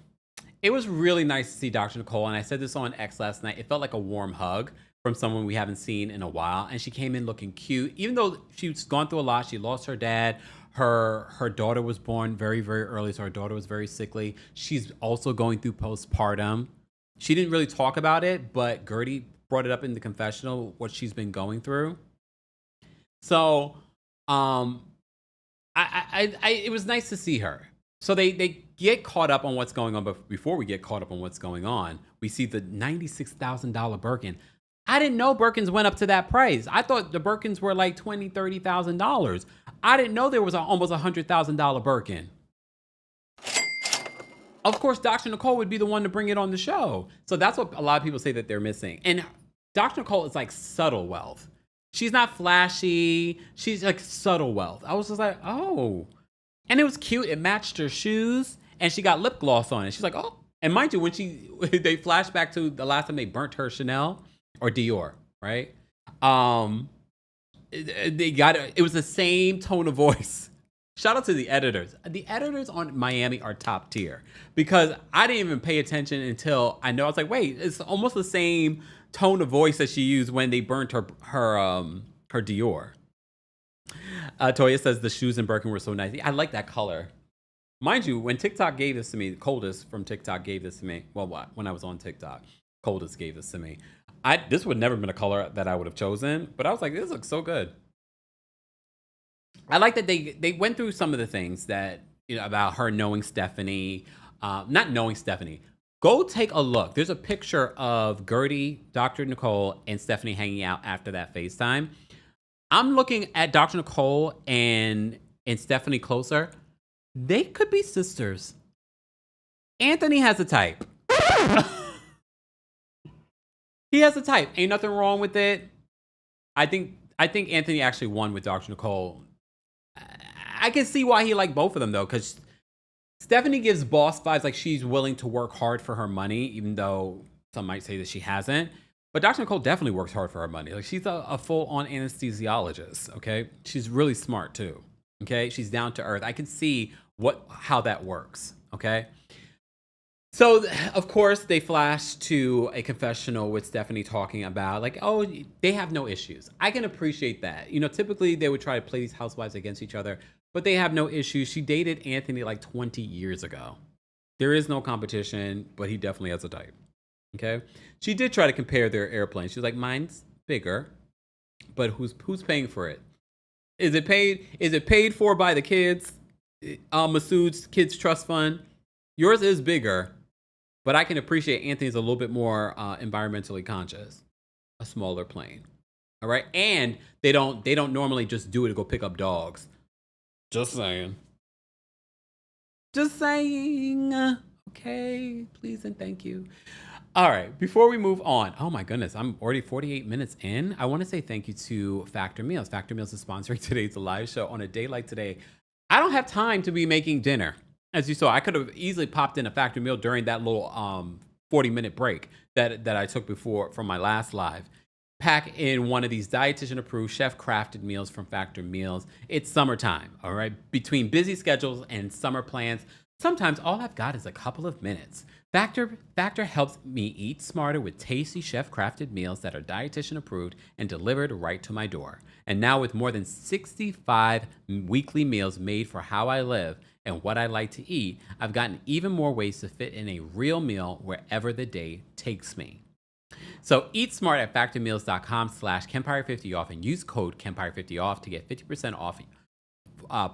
It was really nice to see Dr. Nicole, and I said this on X last night. It felt like a warm hug from someone we haven't seen in a while, and she came in looking cute. Even though she's gone through a lot, she lost her dad. Her daughter was born very, very early, so her daughter was very sickly. She's also going through postpartum. She didn't really talk about it, but Gertie brought it up in the confessional, what she's been going through. So, it was nice to see her. So they get caught up on what's going on, but before we get caught up on what's going on, we see the $96,000 Birkin. I didn't know Birkins went up to that price. I thought the Birkins were like $20,000, $30,000. I didn't know there was almost $100,000 Birkin. Of course, Dr. Nicole would be the one to bring it on the show. So that's what a lot of people say that they're missing. And Dr. Nicole is like subtle wealth. She's not flashy. She's like subtle wealth. I was just like, oh. And it was cute. It matched her shoes. And she got lip gloss on it. She's like, oh. And mind you, when they flash back to the last time they burnt her Chanel or Dior, right? It was the same tone of voice. Shout out to the editors. The editors on Miami are top tier because I didn't even pay attention until I was like, wait, it's almost the same tone of voice that she used when they burnt her Dior. Toya says the shoes in Birkin were so nice. I like that color. Mind you, when TikTok gave this to me, Coldest from TikTok gave this to me. Well, when I was on TikTok, Coldest gave this to me. This would never have been a color that I would have chosen, but I was like, this looks so good. I like that they went through some of the things that, about her knowing Stephanie, not knowing Stephanie. Go take a look. There's a picture of Gertie, Dr. Nicole, and Stephanie hanging out after that FaceTime. I'm looking at Dr. Nicole and Stephanie closer. They could be sisters. Anthony has a type. He has a type. Ain't nothing wrong with it. I think Anthony actually won with Dr. Nicole. I can see why he liked both of them though, because Stephanie gives boss vibes, like she's willing to work hard for her money, even though some might say that she hasn't. But Dr. Nicole definitely works hard for her money. Like she's a full-on anesthesiologist, okay? She's really smart too, okay? She's down to earth. I can see how that works, okay? So, of course, they flash to a confessional with Stephanie talking about, like, oh, they have no issues. I can appreciate that. Typically they would try to play these housewives against each other, but they have no issues. She dated Anthony like 20 years ago. There is no competition, but he definitely has a type. Okay? She did try to compare their airplanes. She was like, mine's bigger, but who's paying for it? Is it paid for by the kids? Massud's Kids Trust Fund? Yours is bigger, but I can appreciate Anthony's a little bit more environmentally conscious. A smaller plane. All right? And they don't normally just do it to go pick up dogs. Just saying. Just saying. Okay, please and thank you. All right, before we move on, oh my goodness, I'm already 48 minutes in. I want to say thank you to Factor Meals. Factor Meals is sponsoring today's live show. On a day like today, I don't have time to be making dinner. As you saw, I could have easily popped in a Factor Meal during that little 40-minute break that I took before from my last live. Pack in one of these dietitian-approved, chef-crafted meals from Factor Meals. It's summertime, all right? Between busy schedules and summer plans, sometimes all I've got is a couple of minutes. Factor helps me eat smarter with tasty chef-crafted meals that are dietitian-approved and delivered right to my door. And now with more than 65 weekly meals made for how I live and what I like to eat, I've gotten even more ways to fit in a real meal wherever the day takes me. So eat smart at factormeals.com/Kempire50off and use code Kempire50off to get 50% off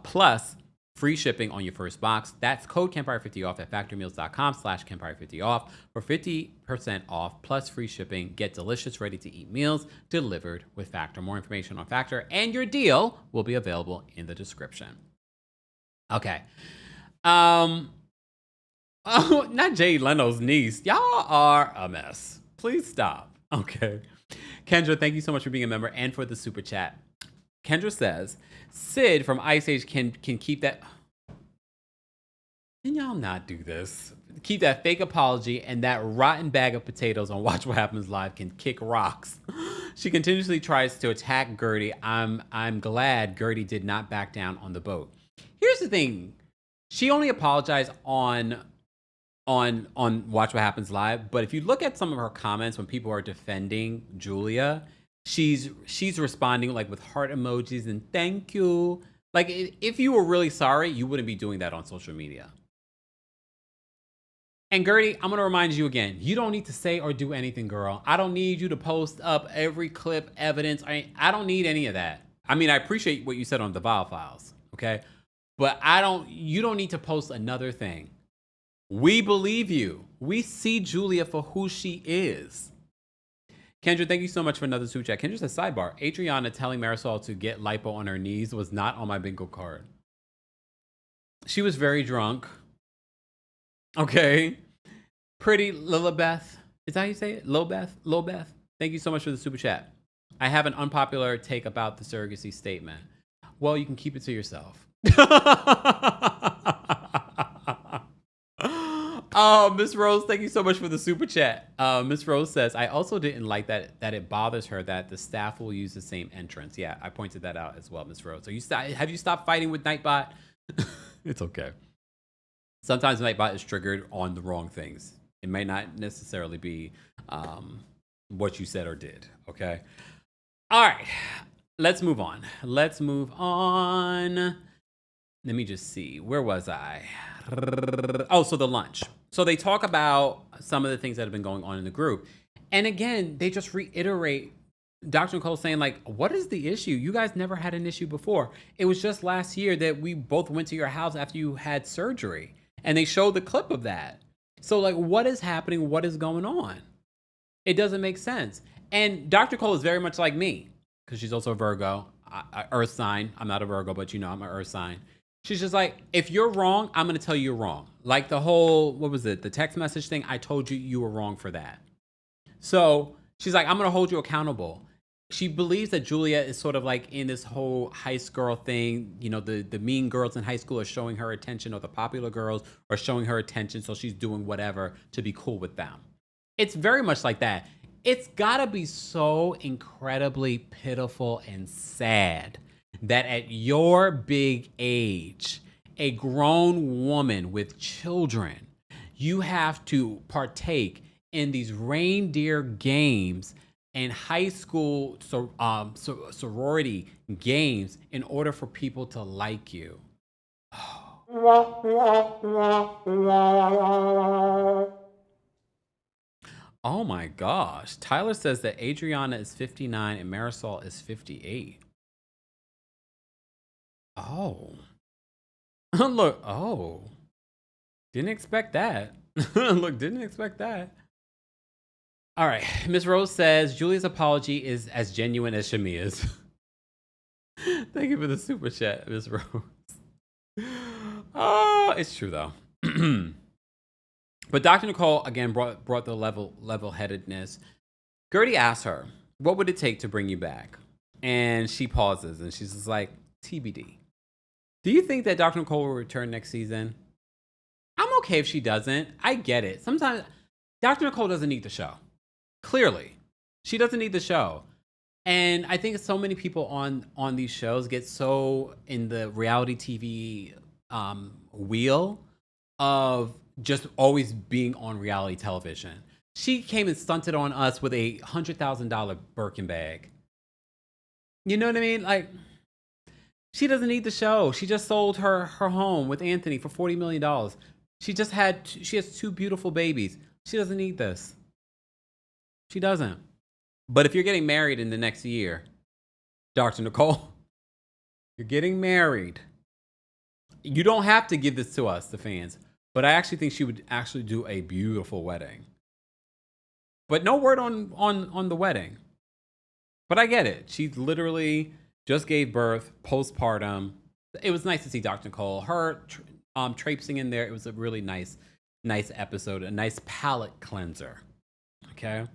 plus free shipping on your first box. That's code Kempire50off at factormeals.com/Kempire50off for 50% off plus free shipping. Get delicious, ready-to-eat meals delivered with Factor. More information on Factor and your deal will be available in the description. Okay. Oh, not Jay Leno's niece. Y'all are a mess. Please stop. Okay. Kendra, thank you so much for being a member and for the super chat. Kendra says, Sid from Ice Age can keep that. Can y'all not do this? keep that fake apology, and that rotten bag of potatoes on Watch What Happens Live can kick rocks. She continuously tries to attack Gertie. I'm glad Gertie did not back down on the boat. Here's the thing. She only apologized on Watch What Happens Live, but if you look at some of her comments when people are defending Julia, she's responding like with heart emojis and thank you. Like, if you were really sorry, you wouldn't be doing that on social media. And Gertie, I'm going to remind you again, you don't need to say or do anything, girl. I don't need you to post up every clip, evidence. I don't need any of that. I mean, I appreciate what you said on the Vile Files, okay? But you don't need to post another thing. We believe you. We see Julia for who she is. Kendra, thank you so much for another super chat. Kendra says, sidebar, Adriana telling Marisol to get lipo on her knees was not on my bingo card. She was very drunk. Okay. Pretty Lilibeth. Is that how you say it? Lilbeth. Thank you so much for the super chat. I have an unpopular take about the surrogacy statement. Well, you can keep it to yourself. Oh, Miss Rose, thank you so much for the super chat. Miss Rose says, I also didn't like that it bothers her that the staff will use the same entrance. Yeah, I pointed that out as well, Miss Rose. Have you stopped fighting with Nightbot? It's okay. Sometimes Nightbot is triggered on the wrong things. It may not necessarily be what you said or did, okay? All right, let's move on. Let me just see. Where was I? Oh, so the lunch. So they talk about some of the things that have been going on in the group. And again, they just reiterate Dr. Nicole saying, like, what is the issue? You guys never had an issue before. It was just last year that we both went to your house after you had surgery. And they showed the clip of that. So, like, what is happening? What is going on? It doesn't make sense. And Dr. Cole is very much like me, because she's also a Virgo, Earth sign. I'm not a Virgo, but you know, I'm an Earth sign. She's just like, if you're wrong, I'm going to tell you you're wrong. Like the whole, what was it? The text message thing. I told you were wrong for that. So she's like, I'm going to hold you accountable. She believes that Julia is sort of like in this whole high school thing. You know, the mean girls in high school are showing her attention, or the popular girls are showing her attention. So she's doing whatever to be cool with them. It's very much like that. It's gotta be so incredibly pitiful and sad that at your big age, a grown woman with children, you have to partake in these reindeer games and high school sorority games in order for people to like you. Oh my gosh. Tyler says that Adriana is 59 and Marisol is 58. Oh. Look, oh. Didn't expect that. Look, didn't expect that. All right. Miss Rose says Julia's apology is as genuine as Shamia's. Thank you for the super chat, Miss Rose. Oh, it's true though. But Dr. Nicole again brought the level-headedness. Gertie asks her, "What would it take to bring you back?" And she pauses and she's just like, "TBD." Do you think that Dr. Nicole will return next season? I'm okay if she doesn't. I get it. Sometimes Dr. Nicole doesn't need the show. Clearly, she doesn't need the show. And I think so many people on these shows get so in the reality TV wheel of just always being on reality television. She came and stunted on us with a $100,000 Birkin bag. You know what I mean? Like, she doesn't need the show. She just sold her home with Anthony for $40 million. She has 2 beautiful babies. She doesn't need this. She doesn't. But if you're getting married in the next year, Dr. Nicole, you're getting married. You don't have to give this to us, the fans. But I actually think she would actually do a beautiful wedding. But no word on the wedding. But I get it. She literally just gave birth, postpartum. It was nice to see Dr. Nicole. Her traipsing in there. It was a really nice episode. A nice palate cleanser. Okay?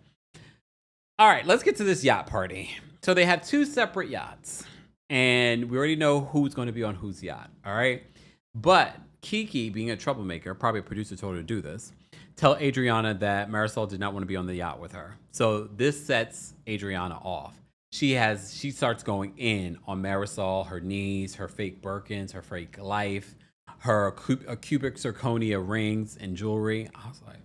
All right, let's get to this yacht party. So they have 2 separate yachts. And we already know who's going to be on whose yacht. All right? But Kiki, being a troublemaker, probably a producer told her to do this, tell Adriana that Marisol did not want to be on the yacht with her. So this sets Adriana off. She starts going in on Marisol, her knees, her fake Birkins, her fake life, her cubic zirconia rings and jewelry. I was like,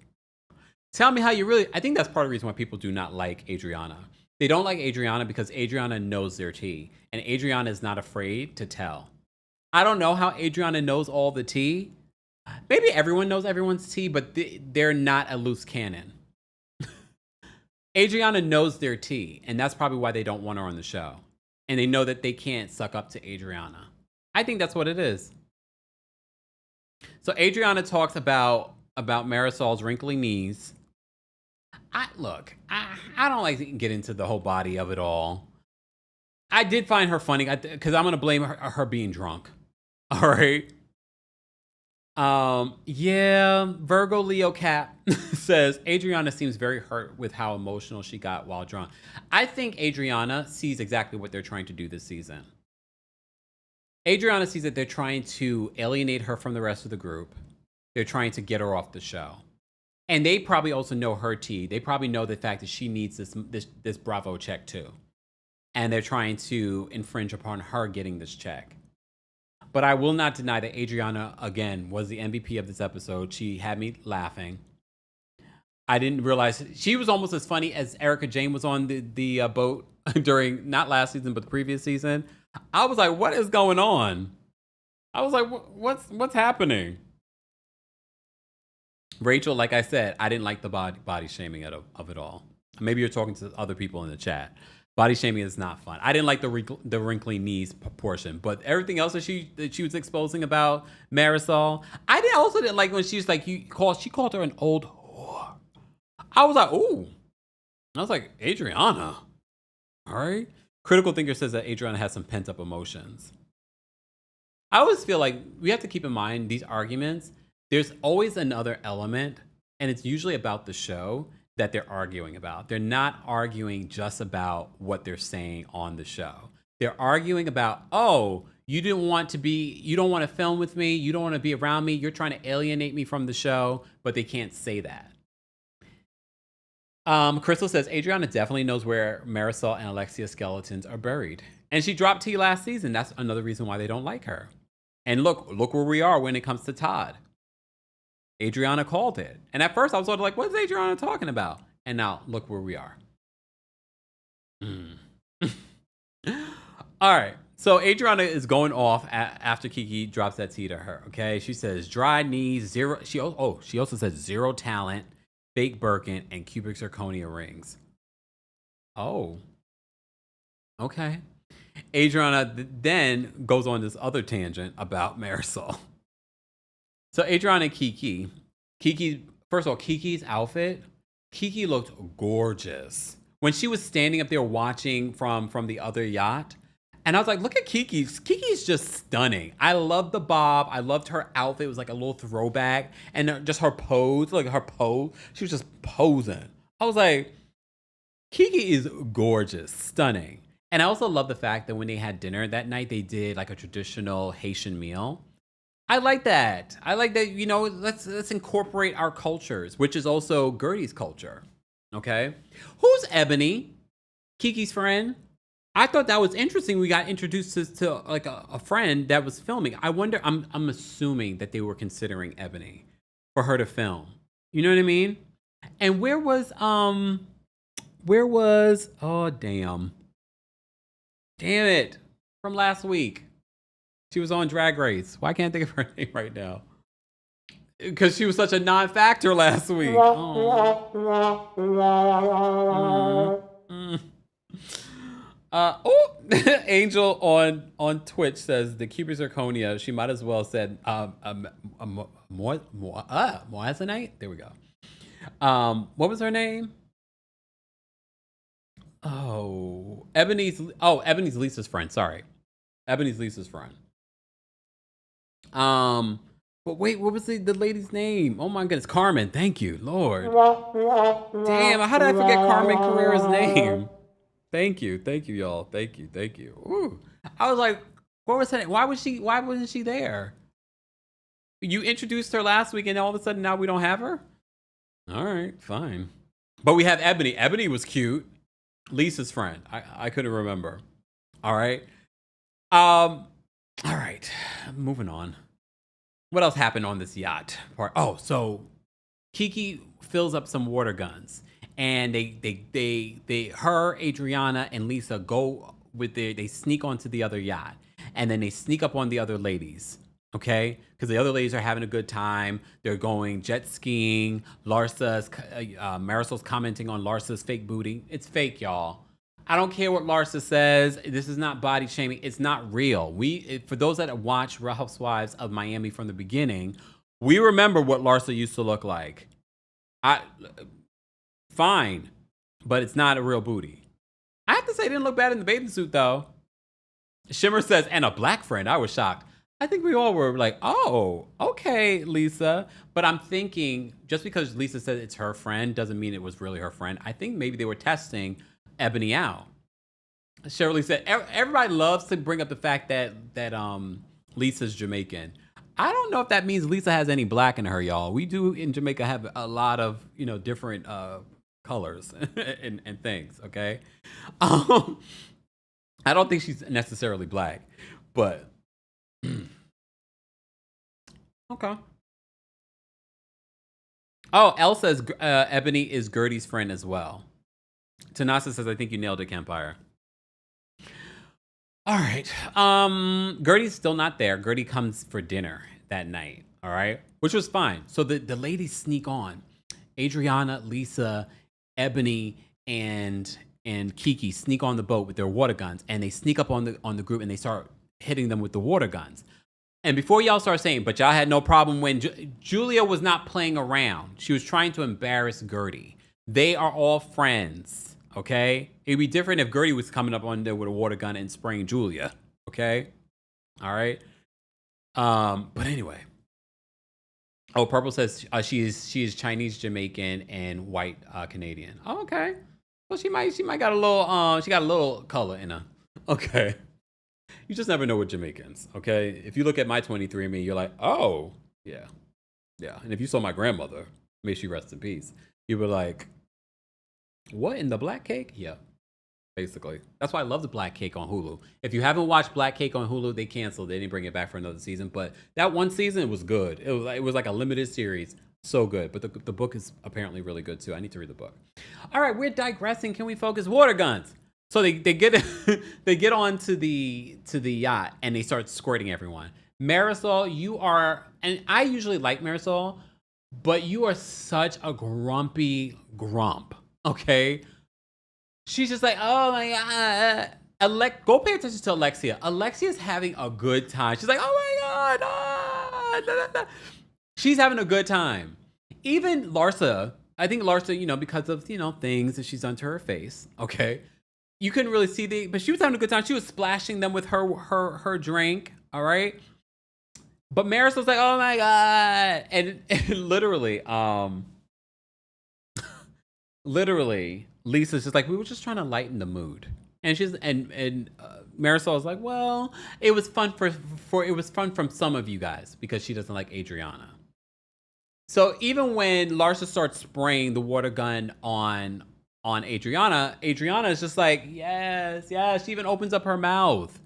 tell me how you really... I think that's part of the reason why people do not like Adriana. They don't like Adriana because Adriana knows their tea. And Adriana is not afraid to tell. I don't know how Adriana knows all the tea. Maybe everyone knows everyone's tea, but they're not a loose cannon. Adriana knows their tea, and that's probably why they don't want her on the show. And they know that they can't suck up to Adriana. I think that's what it is. So Adriana talks about Marisol's wrinkly knees. I don't like to get into the whole body of it all. I did find her funny because I'm going to blame her being drunk. All right. Yeah, Virgo Leo Cap says Adriana seems very hurt with how emotional she got while drunk. I think Adriana sees exactly what they're trying to do this season. Adriana sees that they're trying to alienate her from the rest of the group. They're trying to get her off the show. And they probably also know her tea. They probably know the fact that she needs this Bravo check too. And they're trying to infringe upon her getting this check. But I will not deny that Adriana, again, was the MVP of this episode. She had me laughing. I didn't realize she was almost as funny as Erica Jane was on the boat during, not last season, but the previous season. I was like, what is going on? I was like, what's happening? Rachel, like I said, I didn't like the body shaming of it all. Maybe you're talking to other people in the chat. Body shaming is not fun. I didn't like the wrinkly knees portion, but everything else that she was exposing about Marisol, I also didn't like when she was like, she called her an old whore. I was like, ooh. I was like, Adriana. All right. Critical Thinker says that Adriana has some pent up emotions. I always feel like we have to keep in mind these arguments. There's always another element, and it's usually about the show that they're arguing about. They're not arguing just about what they're saying on the show. They're arguing about, oh, you don't want to film with me. You don't want to be around me. You're trying to alienate me from the show, but they can't say that. Crystal says, Adriana definitely knows where Marisol and Alexia's skeletons are buried. And she dropped tea last season. That's another reason why they don't like her. And look where we are when it comes to Todd. Adriana called it. And at first I was sort of like, what's Adriana talking about? And now look where we are. All right. So Adriana is going off after Kiki drops that tea to her. Okay. She says dry knees, zero. She also says zero talent, fake Birkin, and cubic zirconia rings. Oh. Okay. Adriana then goes on this other tangent about Marisol. So Adriana and Kiki, first of all, Kiki's outfit, Kiki looked gorgeous. When she was standing up there watching from the other yacht, and I was like, look at Kiki's. Kiki's just stunning. I loved the bob. I loved her outfit. It was like a little throwback. And just her pose, like her pose. She was just posing. I was like, Kiki is gorgeous, stunning. And I also love the fact that when they had dinner that night, they did like a traditional Haitian meal. I like that. I like that, let's incorporate our cultures, which is also Gertie's culture. Okay. Who's Ebony? Kiki's friend? I thought that was interesting. We got introduced to like a friend that was filming. I wonder, I'm assuming that they were considering Ebony for her to film. You know what I mean? And where was, oh, damn it. From last week. She was on Drag Race. Why can't I think of her name right now? Because she was such a non-factor last week. Angel on Twitch says the cubic zirconia. She might as well said moissanite. There we go. What was her name? Ebony's Lisa's friend. Sorry, Ebony's Lisa's friend. But wait, what was the lady's name? Oh my goodness, Carmen. Thank you, Lord. Damn, how did I forget Carmen Carrera's name? Thank you, y'all. Thank you. Ooh, I was like, what was her name? Why wasn't she there? You introduced her last week, and all of a sudden now we don't have her? All right, fine. But we have Ebony. Ebony was cute. Lisa's friend. I couldn't remember. All right. All right. Moving on. What else happened on this yacht part? Oh, so Kiki fills up some water guns, and her, Adriana, and Lisa go with they sneak onto the other yacht, and then they sneak up on the other ladies. Okay, because the other ladies are having a good time. They're going jet skiing. Marisol's commenting on Larsa's fake booty. It's fake, y'all. I don't care what Larsa says. This is not body shaming. It's not real. For those that watch Real Housewives of Miami from the beginning, we remember what Larsa used to look like. Fine, but it's not a real booty. I have to say, it didn't look bad in the bathing suit, though. Shimmer says, and a black friend. I was shocked. I think we all were like, oh, okay, Lisa. But I'm thinking, just because Lisa said it's her friend doesn't mean it was really her friend. I think maybe they were testing Ebony out. Shirley said, everybody loves to bring up the fact that Lisa's Jamaican. I don't know if that means Lisa has any black in her, y'all. We do in Jamaica have a lot of, different colors and things, okay? I don't think she's necessarily black, but okay. Oh, Elle says Ebony is Gertie's friend as well. Tanasa says, I think you nailed it, Kempire. All right. Gertie's still not there. Gertie comes for dinner that night, all right? Which was fine. So the ladies sneak on. Adriana, Lisa, Ebony, and Kiki sneak on the boat with their water guns, and they sneak up on the group, and they start hitting them with the water guns. And before y'all start saying, but y'all had no problem when Julia was not playing around. She was trying to embarrass Gertie. They are all friends, okay? It'd be different if Gertie was coming up on there with a water gun and spraying Julia, okay? All right? But anyway. Oh, Purple says she is Chinese, Jamaican, and white Canadian. Oh, okay. Well, she might got a little she got a little color in her. Okay. You just never know with Jamaicans, okay? If you look at my 23andMe, you're like, oh, yeah. Yeah. And if you saw my grandmother, may she rest in peace, you were like, what, in the black cake? Yeah, basically. That's why I love the black cake on Hulu. If you haven't watched Black Cake on Hulu, they canceled. They didn't bring it back for another season. But that one season, it was good. It was like a limited series. So good. But the book is apparently really good, too. I need to read the book. All right, we're digressing. Can we focus? Water guns. So they get they get onto the yacht, and they start squirting everyone. Marisol, you are, and I usually like Marisol, but you are such a grumpy grump, okay? She's just like, oh my God. Go pay attention to Alexia. Alexia's having a good time. She's like, oh my God. She's having a good time. Even Larsa, I think Larsa, because of, things that she's done to her face, okay? You couldn't really see but she was having a good time. She was splashing them with her drink, all right? But Marisol's like, oh my God. And literally, Lisa's just like, we were just trying to lighten the mood. And Marisol's like, well, it was fun it was fun from some of you guys because she doesn't like Adriana. So even when Larsa starts spraying the water gun on Adriana is just like, yes. She even opens up her mouth.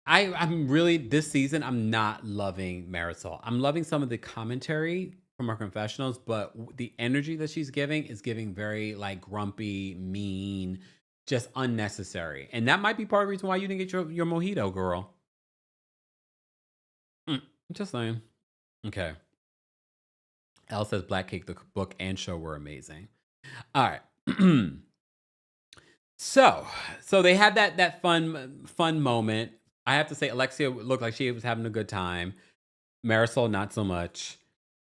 I'm really, this season, I'm not loving Marisol. I'm loving some of the commentary from her confessionals, but the energy that she's giving is giving very like grumpy, mean, just unnecessary. And that might be part of the reason why you didn't get your mojito, girl. Just saying. Okay. Elle says Black Cake, the book and show were amazing. All right. So they had that fun moment. I have to say, Alexia looked like she was having a good time. Marisol, not so much.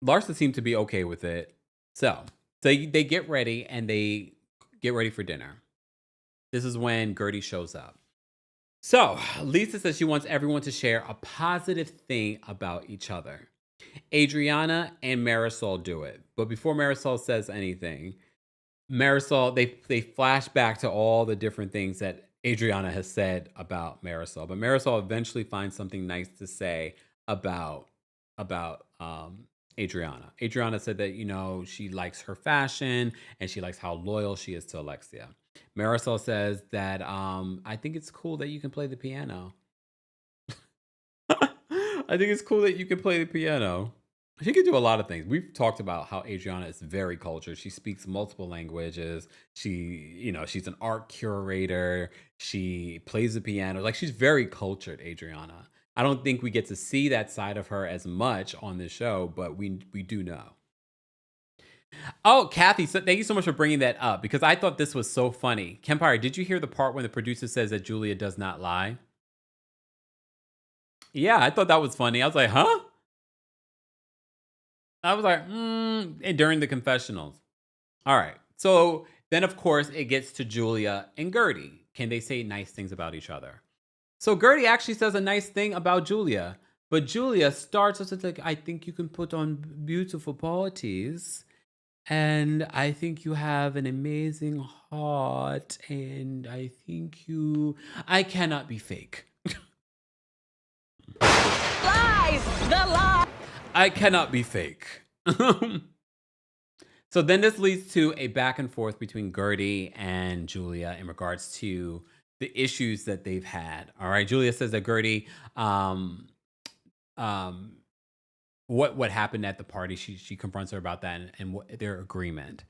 Larsa seemed to be okay with it. So they get ready and they get ready for dinner. This is when Gertie shows up. So Lisa says she wants everyone to share a positive thing about each other. Adriana and Marisol do it. But before Marisol says anything, Marisol, they flash back to all the different things that Adriana has said about Marisol. But Marisol eventually finds something nice to say about Adriana. Adriana said that, she likes her fashion and she likes how loyal she is to Alexia. Marisol says that I think it's cool that you can play the piano. I think it's cool that you can play the piano. She can do a lot of things. We've talked about how Adriana is very cultured. She speaks multiple languages. She's an art curator. She plays the piano. Like, she's very cultured, Adriana. I don't think we get to see that side of her as much on this show, but we do know. Oh, Kathy, so thank you so much for bringing that up because I thought this was so funny. Kempire, did you hear the part when the producer says that Julia does not lie? Yeah, I thought that was funny. I was like, huh? I was like, and during the confessionals. All right. So then, of course, it gets to Julia and Gertie. Can they say nice things about each other? So Gertie actually says a nice thing about Julia. But Julia starts with like, I think you can put on beautiful parties. And I think you have an amazing heart. And I think I cannot be fake. Lies! The lie! I cannot be fake. So then this leads to a back and forth between Gertie and Julia in regards to the issues that they've had. All right. Julia says that Gertie, what happened at the party, she confronts her about that and their agreement.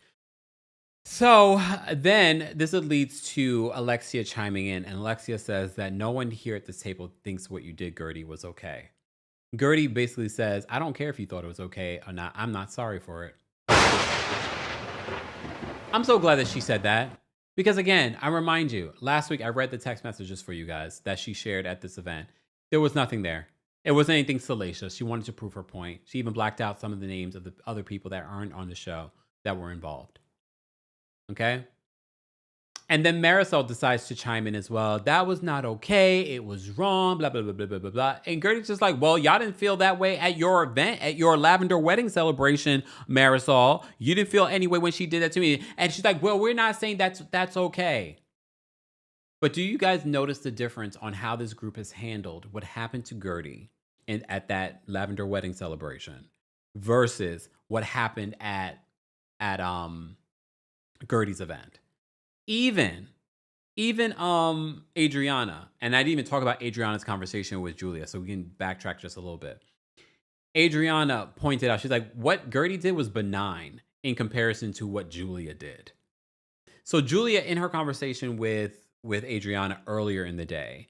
So then this leads to Alexia chiming in, and Alexia says that no one here at this table thinks what you did, Gertie, was okay. Gertie basically says, I don't care if you thought it was okay or not. I'm not sorry for it. I'm so glad that she said that. Because again, I remind you, last week I read the text messages for you guys that she shared at this event. There was nothing there. It wasn't anything salacious. She wanted to prove her point. She even blacked out some of the names of the other people that aren't on the show that were involved. Okay? And then Marisol decides to chime in as well. That was not okay. It was wrong. Blah, blah, blah, blah, blah, blah, blah. And Gertie's just like, well, y'all didn't feel that way at your event, at your lavender wedding celebration, Marisol. You didn't feel any way when she did that to me. And she's like, well, we're not saying that's okay. But do you guys notice the difference on how this group has handled what happened to Gertie at that lavender wedding celebration versus what happened at Gertie's event? Even Adriana, and I didn't even talk about Adriana's conversation with Julia, so we can backtrack just a little bit. Adriana pointed out, she's like, what Gertie did was benign in comparison to what Julia did. So Julia, in her conversation with Adriana earlier in the day,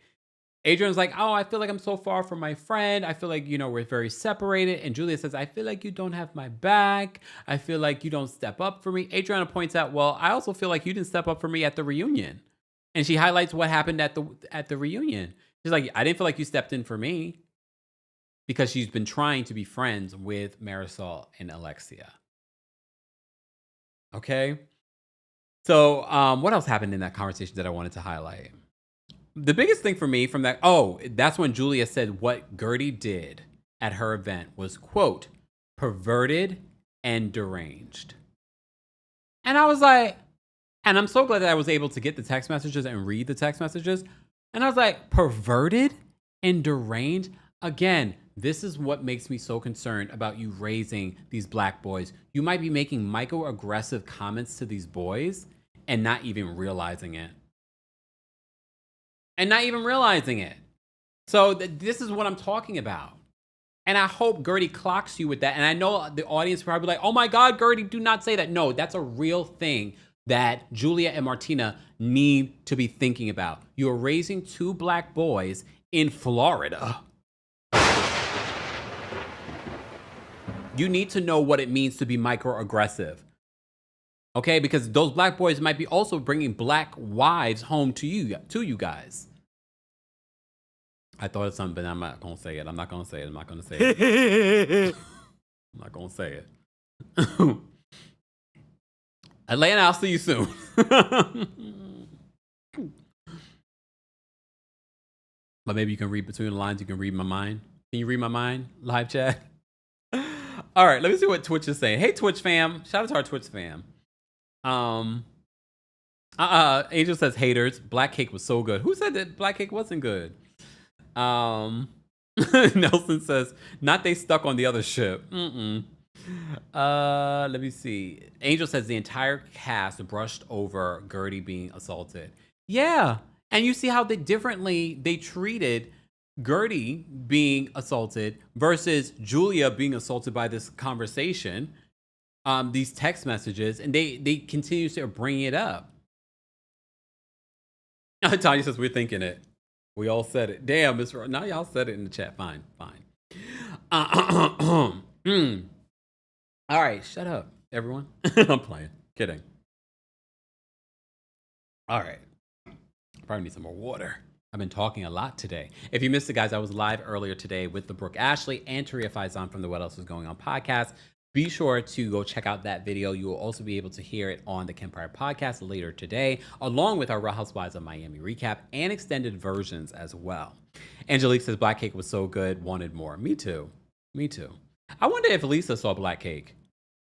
Adriana's like, oh, I feel like I'm so far from my friend. I feel like, we're very separated. And Julia says, I feel like you don't have my back. I feel like you don't step up for me. Adriana points out, well, I also feel like you didn't step up for me at the reunion. And she highlights what happened at the reunion. She's like, I didn't feel like you stepped in for me, because she's been trying to be friends with Marisol and Alexia. Okay. So what else happened in that conversation that I wanted to highlight? The biggest thing for me from that, that's when Julia said what Gertie did at her event was, quote, perverted and deranged. And I was like, and I'm so glad that I was able to get the text messages and read the text messages. And I was like, perverted and deranged? Again, this is what makes me so concerned about you raising these black boys. You might be making microaggressive comments to these boys and not even realizing it. So this is what I'm talking about. And I hope Gertie clocks you with that. And I know the audience probably like, oh my God, Gertie, do not say that. No, that's a real thing that Julia and Martina need to be thinking about. You're raising two black boys in Florida. You need to know what it means to be microaggressive. Okay, because those black boys might be also bringing black wives home to you guys. I thought of something, but I'm not going to say it. I'm not going to say it. Atlanta, I'll see you soon. But maybe you can read between the lines. You can read my mind. Can you read my mind? Live chat. All right, let me see what Twitch is saying. Hey, Twitch fam. Shout out to our Twitch fam. Angel says haters. Black cake was so good. Who said that black cake wasn't good? Nelson says, not they stuck on the other ship. Let me see. Angel says the entire cast brushed over Gertie being assaulted. Yeah. And you see how differently they treated Gertie being assaulted versus Julia being assaulted by this conversation, these text messages, and they continue to bring it up. Tanya says, we're thinking it. We all said it. Damn, Miss Ro- now y'all said it in the chat. Fine. All right, shut up, everyone. I'm playing. Kidding. All right. Probably need some more water. I've been talking a lot today. If you missed it, guys, I was live earlier today with the Brooke Ashley and Taria Faison from the What Else Is Going On podcast. Be sure to go check out that video. You will also be able to hear it on the Kempire podcast later today, along with our Real Housewives of Miami recap and extended versions as well. Angelique says Black Cake was so good, wanted more. Me too. I wonder if Lisa saw Black Cake.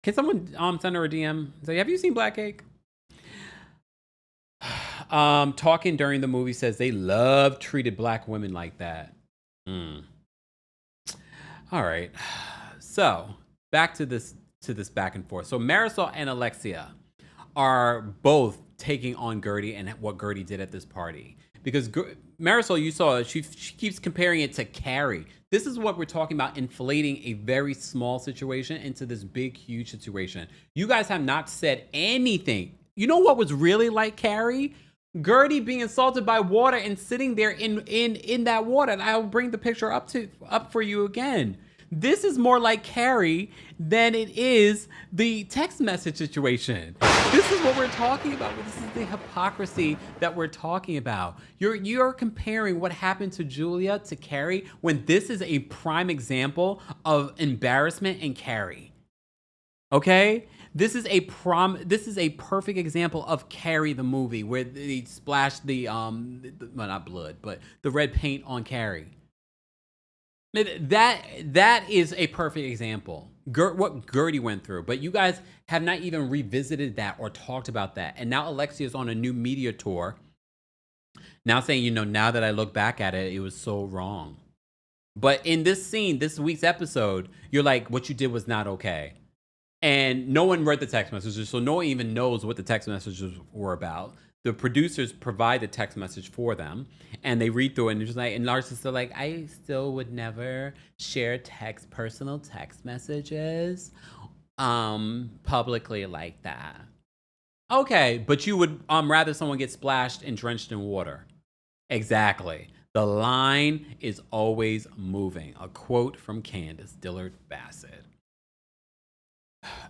Can someone send her a DM? Say, have you seen Black Cake? Talking during the movie says they love treated Black women like that. All right. So back to this back and forth. So Marisol and Alexia are both taking on Gertie and what Gertie did at this party. Because Marisol, you saw, she keeps comparing it to Carrie. This is what we're talking about, inflating a very small situation into this big, huge situation. You guys have not said anything. You know what was really like Carrie? Gertie being assaulted by water and sitting there in that water. And I'll bring the picture up for you again. This is more like Carrie than it is the text message situation. This is what we're talking about. This is the hypocrisy that we're talking about. You're comparing what happened to Julia to Carrie when this is a prime example of embarrassment in Carrie. Okay? This is a perfect example of Carrie the movie where they splashed well, not blood, but the red paint on Carrie. That is a perfect example. What Gertie went through, but you guys have not even revisited that or talked about that. And now Alexia is on a new media tour. Now saying, now that I look back at it, it was so wrong. But in this scene, this week's episode, you're like, what you did was not okay. And no one read the text messages, so no one even knows what the text messages were about. The producers provide the text message for them, and they read through it, and it's just like, and Larsa's still like, I still would never share personal text messages, publicly like that. Okay, but you would rather someone get splashed and drenched in water. Exactly. The line is always moving. A quote from Candace Dillard Bassett.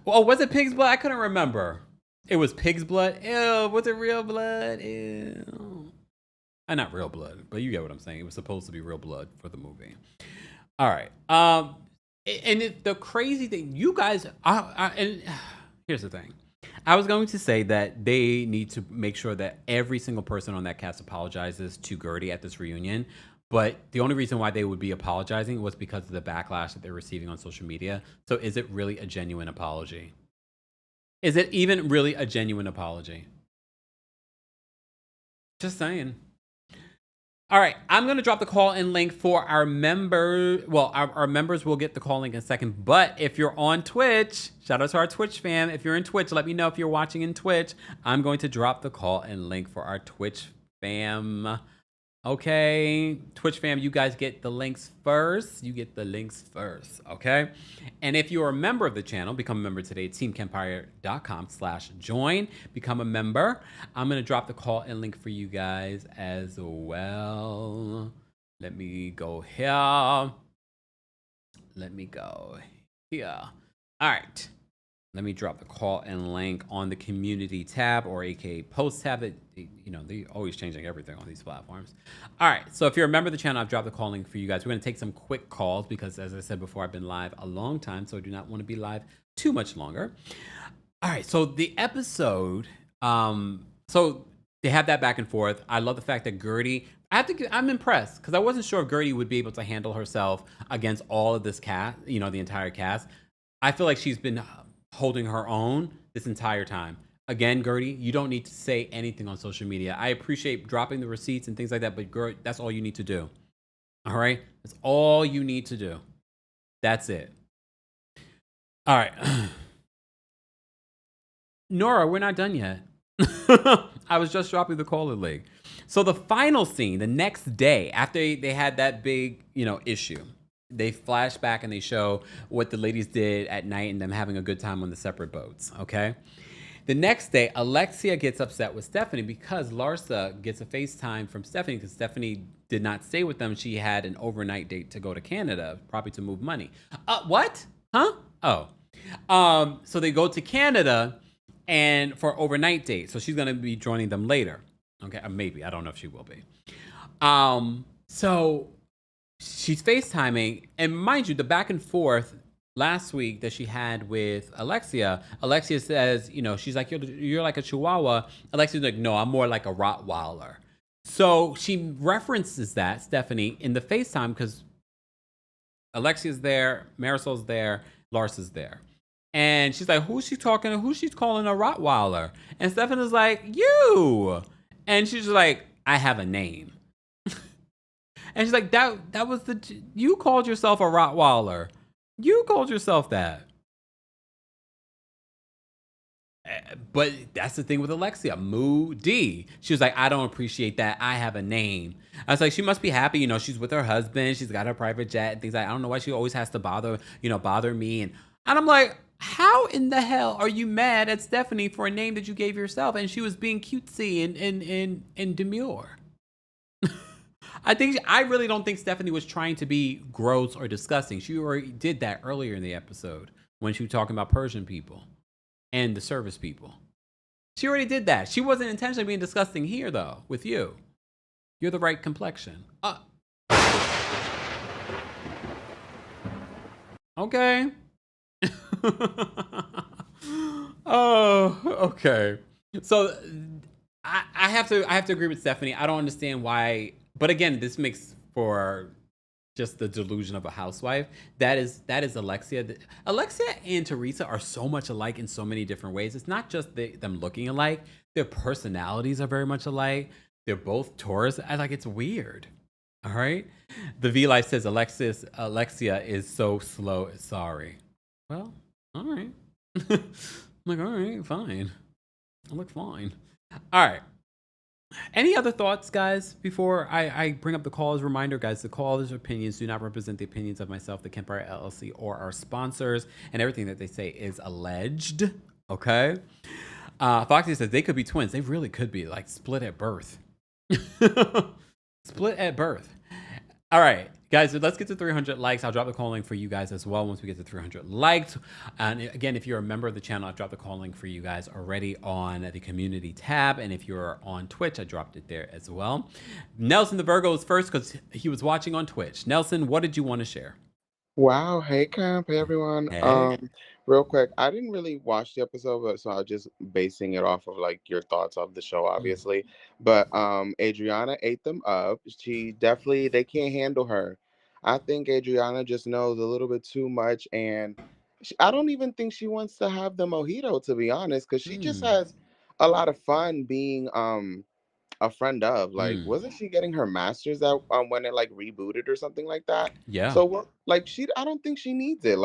Oh, was it pig's blood? I couldn't remember. It was pig's blood? Ew, was it real blood? Ew. Not real blood, but you get what I'm saying. It was supposed to be real blood for the movie. All right. And the crazy thing, you guys, and here's the thing. I was going to say that they need to make sure that every single person on that cast apologizes to Gertie at this reunion. But the only reason why they would be apologizing was because of the backlash that they're receiving on social media. So is it really a genuine apology? Is it even really a genuine apology? Just saying. All right, I'm going to drop the call-in link for our member. Well, our members will get the call link in a second. But if you're on Twitch, shout out to our Twitch fam. If you're in Twitch, let me know if you're watching in Twitch. I'm going to drop the call-in link for our Twitch fam. Okay, Twitch fam, you guys get the links first. Okay? And if you're a member of the channel, become a member today at TheKempire.com/join. Become a member. I'm going to drop the call-in link for you guys as well. Let me go here. All right. Let me drop the call-in link on the community tab, or aka post tab. That they're always changing everything on these platforms. All right, so if you're a member of the channel, I've dropped the call link for you guys. We're going to take some quick calls because, as I said before, I've been live a long time, so I do not want to be live too much longer. All right, so the episode, so they have that back and forth. I love the fact that Gertie, I'm impressed because I wasn't sure if Gertie would be able to handle herself against all of this cast, the entire cast. I feel like she's been holding her own this entire time. Again, Gertie, you don't need to say anything on social media. I appreciate dropping the receipts and things like that, but that's all you need to do. All right? That's all you need to do. That's it. All right. Nora, we're not done yet. I was just dropping the caller link. So the final scene, the next day, after they had that big, issue, they flash back and they show what the ladies did at night and them having a good time on the separate boats, okay? The next day, Alexia gets upset with Stephanie because Larsa gets a FaceTime from Stephanie because Stephanie did not stay with them. She had an overnight date to go to Canada, probably to move money. What? Huh? Oh. So they go to Canada and for overnight date. So she's going to be joining them later. Okay, maybe. I don't know if she will be. So she's FaceTiming. And mind you, the back and forth last week that she had with Alexia says, she's like, you're like a Chihuahua. Alexia's like, no, I'm more like a Rottweiler. So she references that, Stephanie, in the FaceTime because Alexia's there, Marisol's there, Larsa's there. And she's like, who's she talking to? Who's she calling a Rottweiler? And Stephanie's like, you. And she's like, I have a name. And she's like, that was you called yourself a Rottweiler. You called yourself that. But that's the thing with Alexia. Moody. She was like, I don't appreciate that. I have a name. I was like, she must be happy. She's with her husband. She's got her private jet and things like that. I don't know why she always has to bother me. And I'm like, how in the hell are you mad at Stephanie for a name that you gave yourself? And she was being cutesy and demure. I really don't think Stephanie was trying to be gross or disgusting. She already did that earlier in the episode when she was talking about Persian people and the service people. She already did that. She wasn't intentionally being disgusting here, though, with you. You're the right complexion. Okay. Oh, okay. So I have to agree with Stephanie. I don't understand why, but again, this makes for just the delusion of a housewife. That is Alexia. Alexia and Teresa are so much alike in so many different ways. It's not just them looking alike. Their personalities are very much alike. They're both Taurus. It's weird. All right. The V Life says Alexia is so slow. Sorry. Well, all right. I'm like, all right, fine. I look fine. All right. Any other thoughts, guys, before I bring up the callers? Reminder, guys, the callers' opinions do not represent the opinions of myself, the Kempire LLC, or our sponsors, and everything that they say is alleged. Okay? Foxy says they could be twins. They really could be, split at birth. Split at birth. All right, guys, let's get to 300 likes. I'll drop the call link for you guys as well once we get to 300 likes. And again, if you're a member of the channel, I've dropped the call link for you guys already on the community tab. And if you're on Twitch, I dropped it there as well. Nelson the Virgo is first because he was watching on Twitch. Nelson, what did you want to share? Wow, hey Camp, hey everyone. Hey. Real quick, I didn't really watch the episode, but so I was just basing it off of your thoughts of the show, obviously. But Adriana ate them up. They can't handle her. I think Adriana just knows a little bit too much, and I don't even think she wants to have the mojito, to be honest, because she just has a lot of fun being a friend of wasn't she getting her master's out when it rebooted or something like that? Yeah. So I don't think she needs it.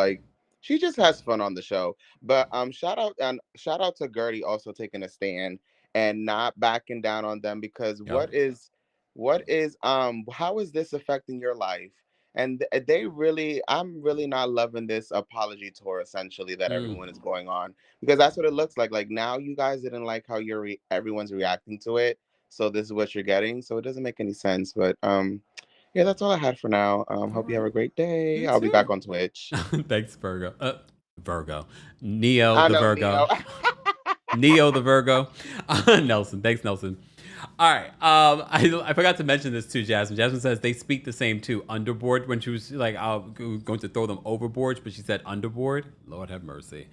She just has fun on the show. But shout out to Gertie also taking a stand and not backing down on them, because Yep. how is this affecting your life? And I'm really not loving this apology tour essentially that everyone is going on, because that's what it looks like. Now you guys didn't like how everyone's reacting to it. So this is what you're getting. So it doesn't make any sense. But yeah, that's all I had for now. Hope you have a great day. I'll be back on Twitch. Thanks, Virgo. Neo the Virgo. Neo the Virgo. Nelson. Thanks, Nelson. All right. I forgot to mention this too, Jasmine. Jasmine says they speak the same too. Underboard, when she was like, I'm going to throw them overboard, but she said underboard. Lord have mercy.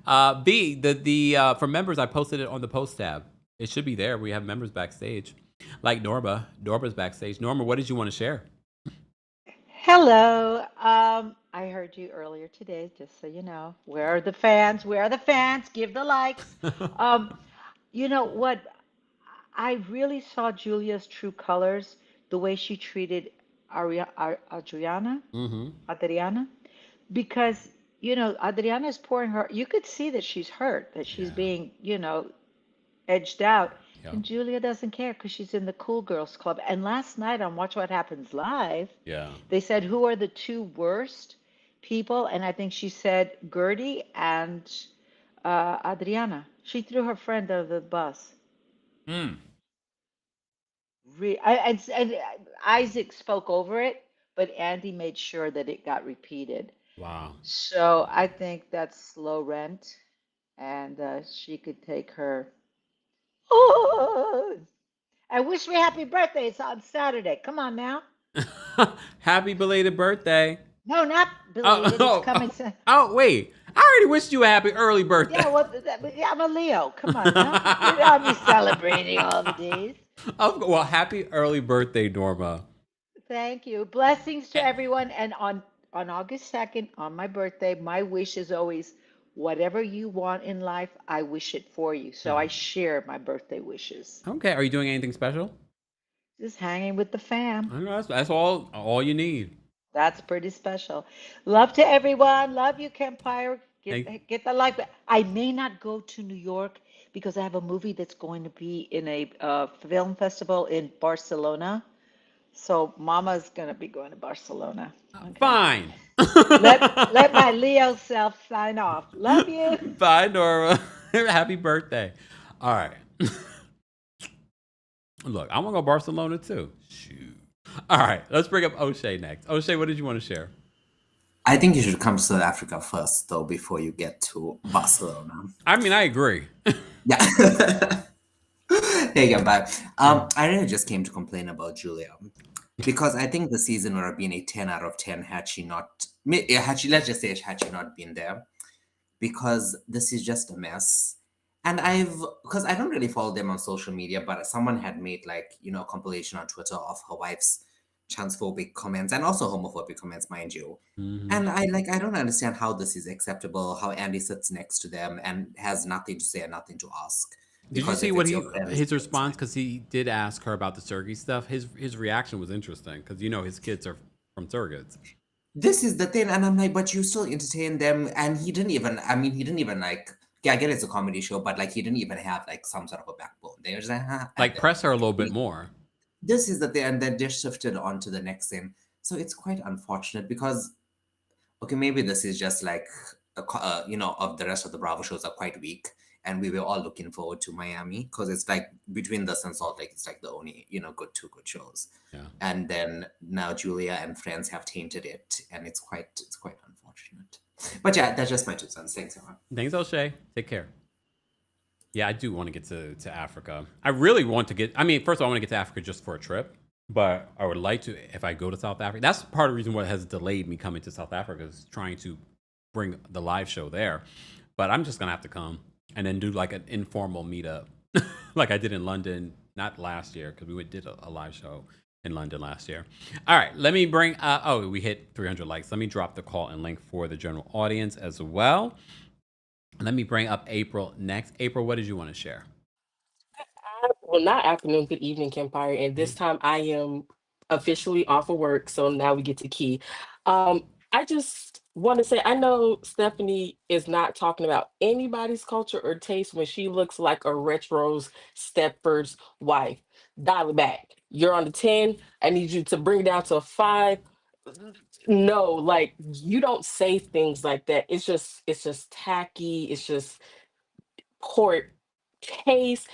For members, I posted it on the post tab. It should be there. We have members backstage, like Norma. Norma's backstage. Norma, what did you want to share? Hello. I heard you earlier today, just so you know. Where are the fans? Where are the fans? Give the likes. You know what? I really saw Julia's true colors, the way she treated Adriana, Mm-hmm. Adriana, because Adriana is pouring her. You could see that she's hurt, that she's Yeah. being, edged out. Yep. And Julia doesn't care because she's in the cool girls club. And last night on Watch What Happens Live, Yeah. they said who are the two worst people, and I think she said Gertie and Adriana. She threw her friend under the bus. Mm. And Isaac spoke over it, but Andy made sure that it got repeated. Wow. So I think that's low rent, and she could take her. Oh, and wish me happy birthday. It's on Saturday. Come on now. Happy belated birthday. No, not Oh, belated. It's oh, coming. oh, oh, wait. I already wished you a happy early birthday. Yeah, well, yeah, I'm a Leo. Come on now. You know I'll be celebrating all the days. Well, happy early birthday, Norma. Thank you. Blessings to Eh, everyone. And on August 2nd, on my birthday, my wish is always whatever you want in life, I wish it for you. So I share my birthday wishes. Okay. Are you doing anything special? Just hanging with the fam. I know that's all you need. That's pretty special. Love to everyone. Love you, Kempire. Thank Get the life. I may not go to New York because I have a movie that's going to be in a film festival in Barcelona. So Mama's gonna be going to Barcelona. Okay. Fine. Let my Leo self sign off. Love you. Bye, Norma. Happy birthday. All right. Look, I want to go Barcelona too. Shoot. All right, let's bring up O'Shea next. O'Shea, what did you want to share? I think you should come to South Africa first, though, before you get to Barcelona. I mean, I agree. Yeah. There you go, but I really just came to complain about Julia because I think the season would have been a 10 out of 10 had she not, let's just say, had she not been there, because this is just a mess. And because I don't really follow them on social media, but someone had made a compilation on Twitter of her wife's transphobic comments and also homophobic comments, mind you. Mhm. And I don't understand how this is acceptable, how Andy sits next to them and has nothing to say and nothing to ask. Did you Because see if what it's your friends, his it's response? fine. Because he did ask her about the surrogate stuff. His reaction was interesting because his kids are from surrogates. This is the thing, and I'm like, but you still entertain them, and he didn't even. I mean, he didn't even Yeah, I get it's a comedy show, but he didn't even have some sort of a backbone. They were just like, huh, and Like then press her a little bit more. this is the thing, and then just shifted on to the next thing. So it's quite unfortunate because okay, maybe this is just of the rest of the Bravo shows are quite weak, and we were all looking forward to Miami because it's between this and Salt Lake, it's the only two good shows. Yeah. And then now Julia and Friends have tainted it, and it's quite unfortunate. But yeah, that's just my 2 cents. Thanks, everyone. Thanks, O'Shea. Take care. Yeah, I do want to get to Africa. I really want to get. I mean, first of all, I want to get to Africa just for a trip. But I would like to, if I go to South Africa. That's part of the reason what has delayed me coming to South Africa is trying to bring the live show there. But I'm just gonna have to come and then do an informal meetup, like I did in London, not last year because we did a live show in London last year. All right, let me bring. We hit 300 likes. Let me drop the call and link for the general audience as well. Let me bring up April next. April, what did you want to share? Well, not afternoon, good evening, Kempire. And this time I am officially off of work, so now we get to key. I just want to say I know Stephanie is not talking about anybody's culture or taste when she looks like a retro's Stepford's wife. Dial it back. You're on the 10. I need you to bring it down to a 5. No, you don't say things like that. It's just tacky. It's just poor taste.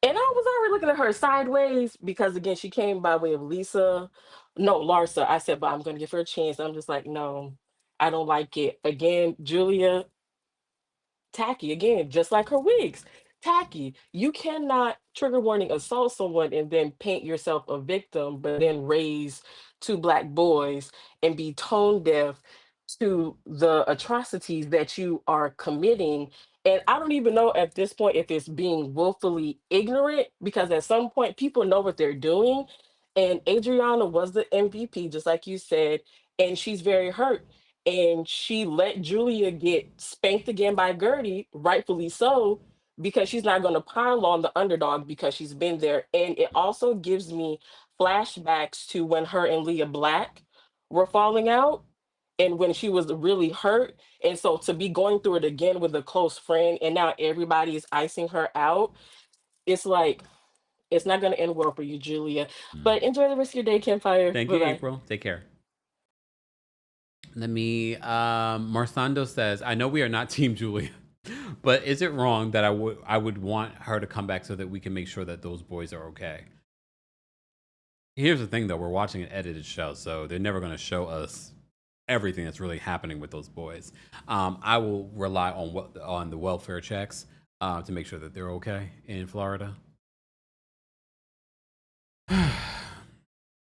And I was already looking at her sideways because again, she came by way of Lisa. No, Larsa. I said, but I'm gonna give her a chance. I'm just like, no, I don't like it. Again, Julia, tacky again, just like her wigs. Tacky. You cannot trigger warning assault someone and then paint yourself a victim, but then raise 2 black boys and be tone deaf to the atrocities that you are committing. And I don't even know at this point if it's being willfully ignorant because at some point people know what they're doing. And Adriana was the MVP, just like you said, and she's very hurt and she let Julia get spanked again by Gertie, rightfully so. because she's not going to pile on the underdog because she's been there. And it also gives me flashbacks to when her and Leah Black were falling out and when she was really hurt. And so to be going through it again with a close friend and now everybody is icing her out, it's like, it's not going to end well for you, Julia. But enjoy the rest of your day, Campfire. Thank you, Bye-bye. April. Take care. Let me, Marsando says, I know we are not Team Julia, but is it wrong that I would want her to come back so that we can make sure that those boys are okay? Here's the thing, though. We're watching an edited show, so they're never going to show us everything that's really happening with those boys. I will rely on the welfare checks to make sure that they're okay in Florida.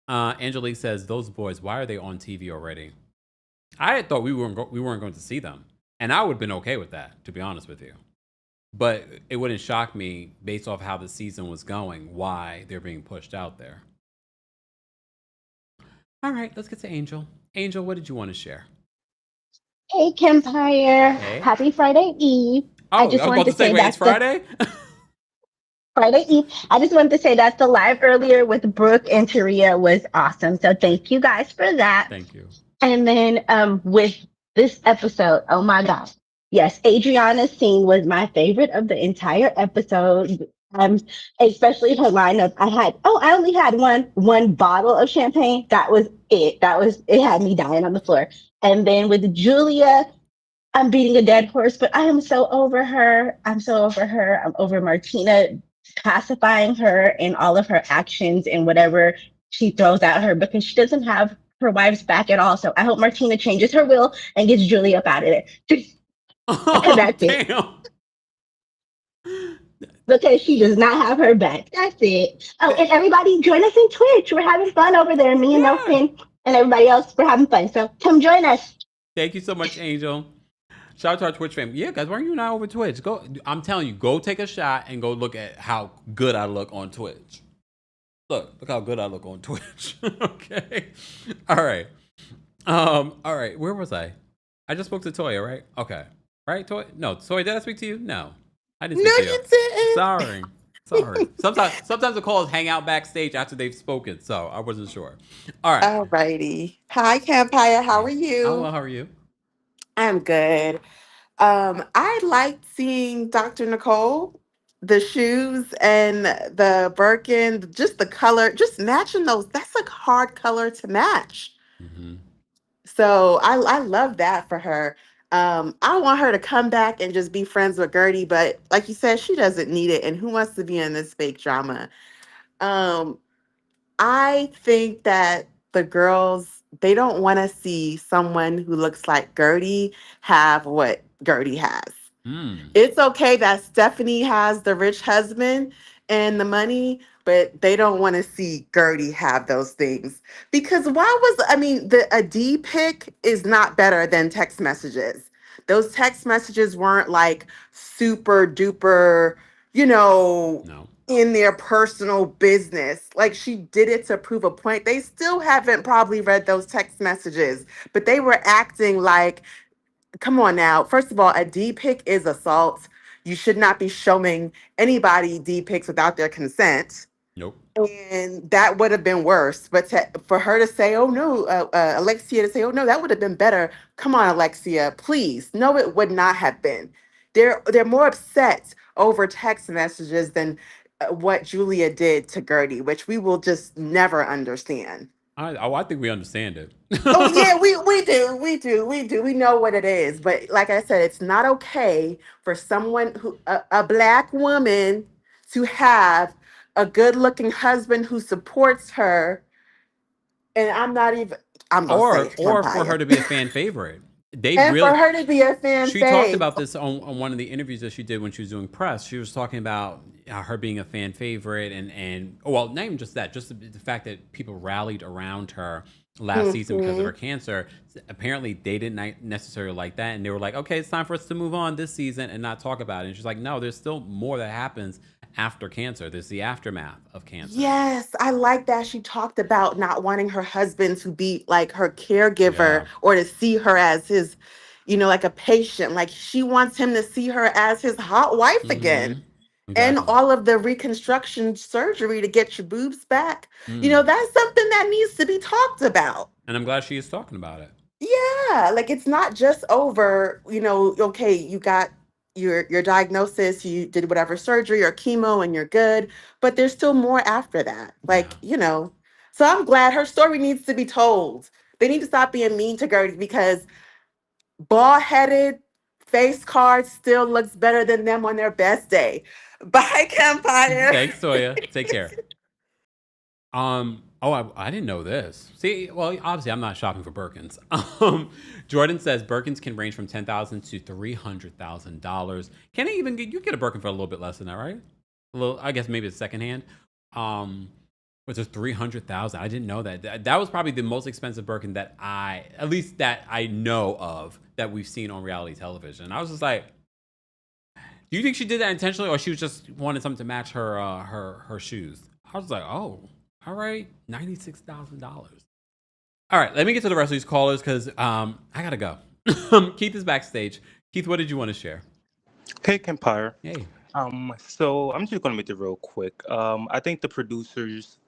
Angelique says, those boys, why are they on TV already? I had thought we weren't going to see them, and I would have been okay with that, to be honest with you. But it wouldn't shock me, based off how the season was going, why they're being pushed out there. All right, let's get to Angel. Angel, what did you want to share? Hey, Kempire. Hey. Happy Friday Eve. Oh, I just wanted to say wait, that's it's Friday? Friday Eve. I just wanted to say that the live earlier with Brooke and Taria was awesome. So thank you guys for that. Thank you. And then with this episode, oh my gosh. Yes, Adriana's scene was my favorite of the entire episode. Especially her lineup. I only had one bottle of champagne. That was it. It had me dying on the floor. And then with Julia, I'm beating a dead horse, but I am so over her. I'm over Martina pacifying her in all of her actions and whatever she throws at her because she doesn't have her wife's back at all. So I hope Martina changes her will and gets Julia up out of there. That's it. Damn. Because she does not have her back. That's it. Oh, and everybody join us in Twitch. We're having fun over there. Me and Nelson and everybody else, we're having fun. So come join us. Thank you so much, Angel. Shout out to our Twitch fam. Yeah, guys, why are you not over Twitch? Go. I'm telling you, go take a shot and go look at how good I look on Twitch. Look how good I look on Twitch. Okay. All right. All right. Where was I? I just spoke to Toya, right? Okay. Right, Toya? No, Toya, did I speak to you? No. I didn't speak to you. No, you didn't. Sorry. Sometimes the calls hang out backstage after they've spoken, so I wasn't sure. All right. Alrighty. Hi, Kempire. How are Oh, you? well, how are you? I'm good. I liked seeing Dr. Nicole, the shoes and the Birkin, just the color, just matching those. That's a hard color to match. Mm-hmm. So I love that for her. I want her to come back and just be friends with Gertie, but like you said, she doesn't need it. And who wants to be in this fake drama? Um, I think that the girls, they don't want to see someone who looks like Gertie have what Gertie has. It's okay that Stephanie has the rich husband and the money, but they don't want to see Gertie have those things. Because a D pic is not better than text messages. Those text messages weren't like super duper, No. in their personal business. Like she did it to prove a point. They still haven't probably read those text messages, but they were acting like, come on now. First of all, a D pic is assault. You should not be showing anybody D pics without their consent. Nope. And that would have been worse. But for her to say, oh no, Alexia to say, oh no, that would have been better. Come on, Alexia, please. No, it would not have been. They're more upset over text messages than what Julia did to Gertie, which we will just never understand. I think we understand it. Oh yeah, we do. We know what it is. But like I said, it's not okay for someone a black woman to have a good-looking husband who supports her. And I'm gonna say or for her to be a fan favorite. For her to be a fan She talked about this on one of the interviews that she did when she was doing press. She was talking about her being a fan favorite and not even just that, just the fact that people rallied around her last season because of her cancer. Apparently they didn't necessarily like that, and they were like, okay, it's time for us to move on this season and not talk about it. And she's like, no, there's still more that happens after cancer. There's the aftermath of cancer. Yes, I like that she talked about not wanting her husband to be like her caregiver or to see her as like a patient. Like she wants him to see her as his hot wife again. And Exactly. all of the reconstruction surgery to get your boobs back. Mm. That's something that needs to be talked about. And I'm glad she is talking about it. Yeah, like it's not just over, okay, you got your diagnosis, you did whatever surgery or chemo and you're good, but there's still more after that. Like, So I'm glad her story needs to be told. They need to stop being mean to Gertie because bald-headed face card still looks better than them on their best day. Bye, Kempire. Thanks, Toya. Take care. I didn't know this. See, well, obviously I'm not shopping for Birkins. Jordan says Birkins can range from $10,000 to $300,000. Can it even you get a Birkin for a little bit less than that, right? A little, I guess maybe it's secondhand. Which is $300,000. I didn't know that. That was probably the most expensive Birkin that at least that I know of, that we've seen on reality television. I was just like, do you think she did that intentionally, or she was just wanted something to match her shoes? I was like, oh. All right, $96,000. All right, let me get to the rest of these callers because I gotta go. Keith is backstage. Keith, what did you want to share? Hey, Kempire. Hey. So I'm just gonna make it real quick. I think the producers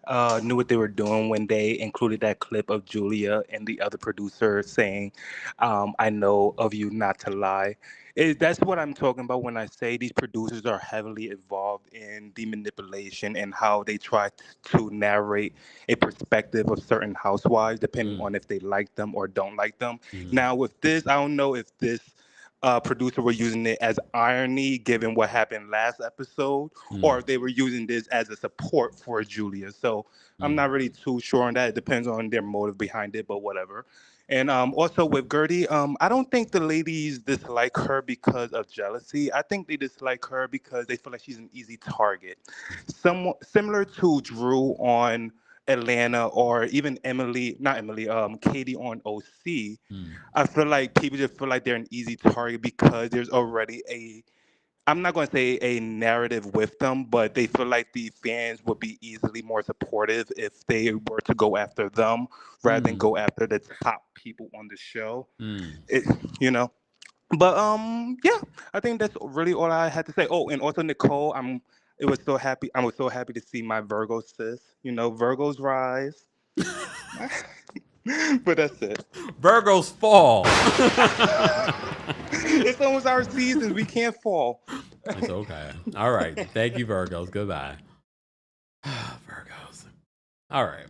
knew what they were doing when they included that clip of Julia and the other producer saying, "I know of you not to lie." That's what I'm talking about when I say these producers are heavily involved in the manipulation and how they try to narrate a perspective of certain housewives, depending on if they like them or don't like them. Now, with this, I don't know if this producer were using it as irony given what happened last episode, or if they were using this as a support for Julia. So I'm not really too sure on that. It depends on their motive behind it, but whatever. And also with Gertie, I don't think the ladies dislike her because of jealousy. I think they dislike her because they feel like she's an easy target. Somewhat similar to Drew on Atlanta, or even Katie on OC. I feel like people just feel like they're an easy target because there's already I'm not going to say a narrative with them, but they feel like the fans would be easily more supportive if they were to go after them rather than go after the top people on the show. It, you know. But yeah, I think that's really all I had to say. Oh, and also Nicole, I was so happy to see my Virgo sis. Virgos rise. But that's it. Virgos fall. It's almost our season. We can't fall. It's okay. All right. Thank you, Virgos. Goodbye. Virgos. All right.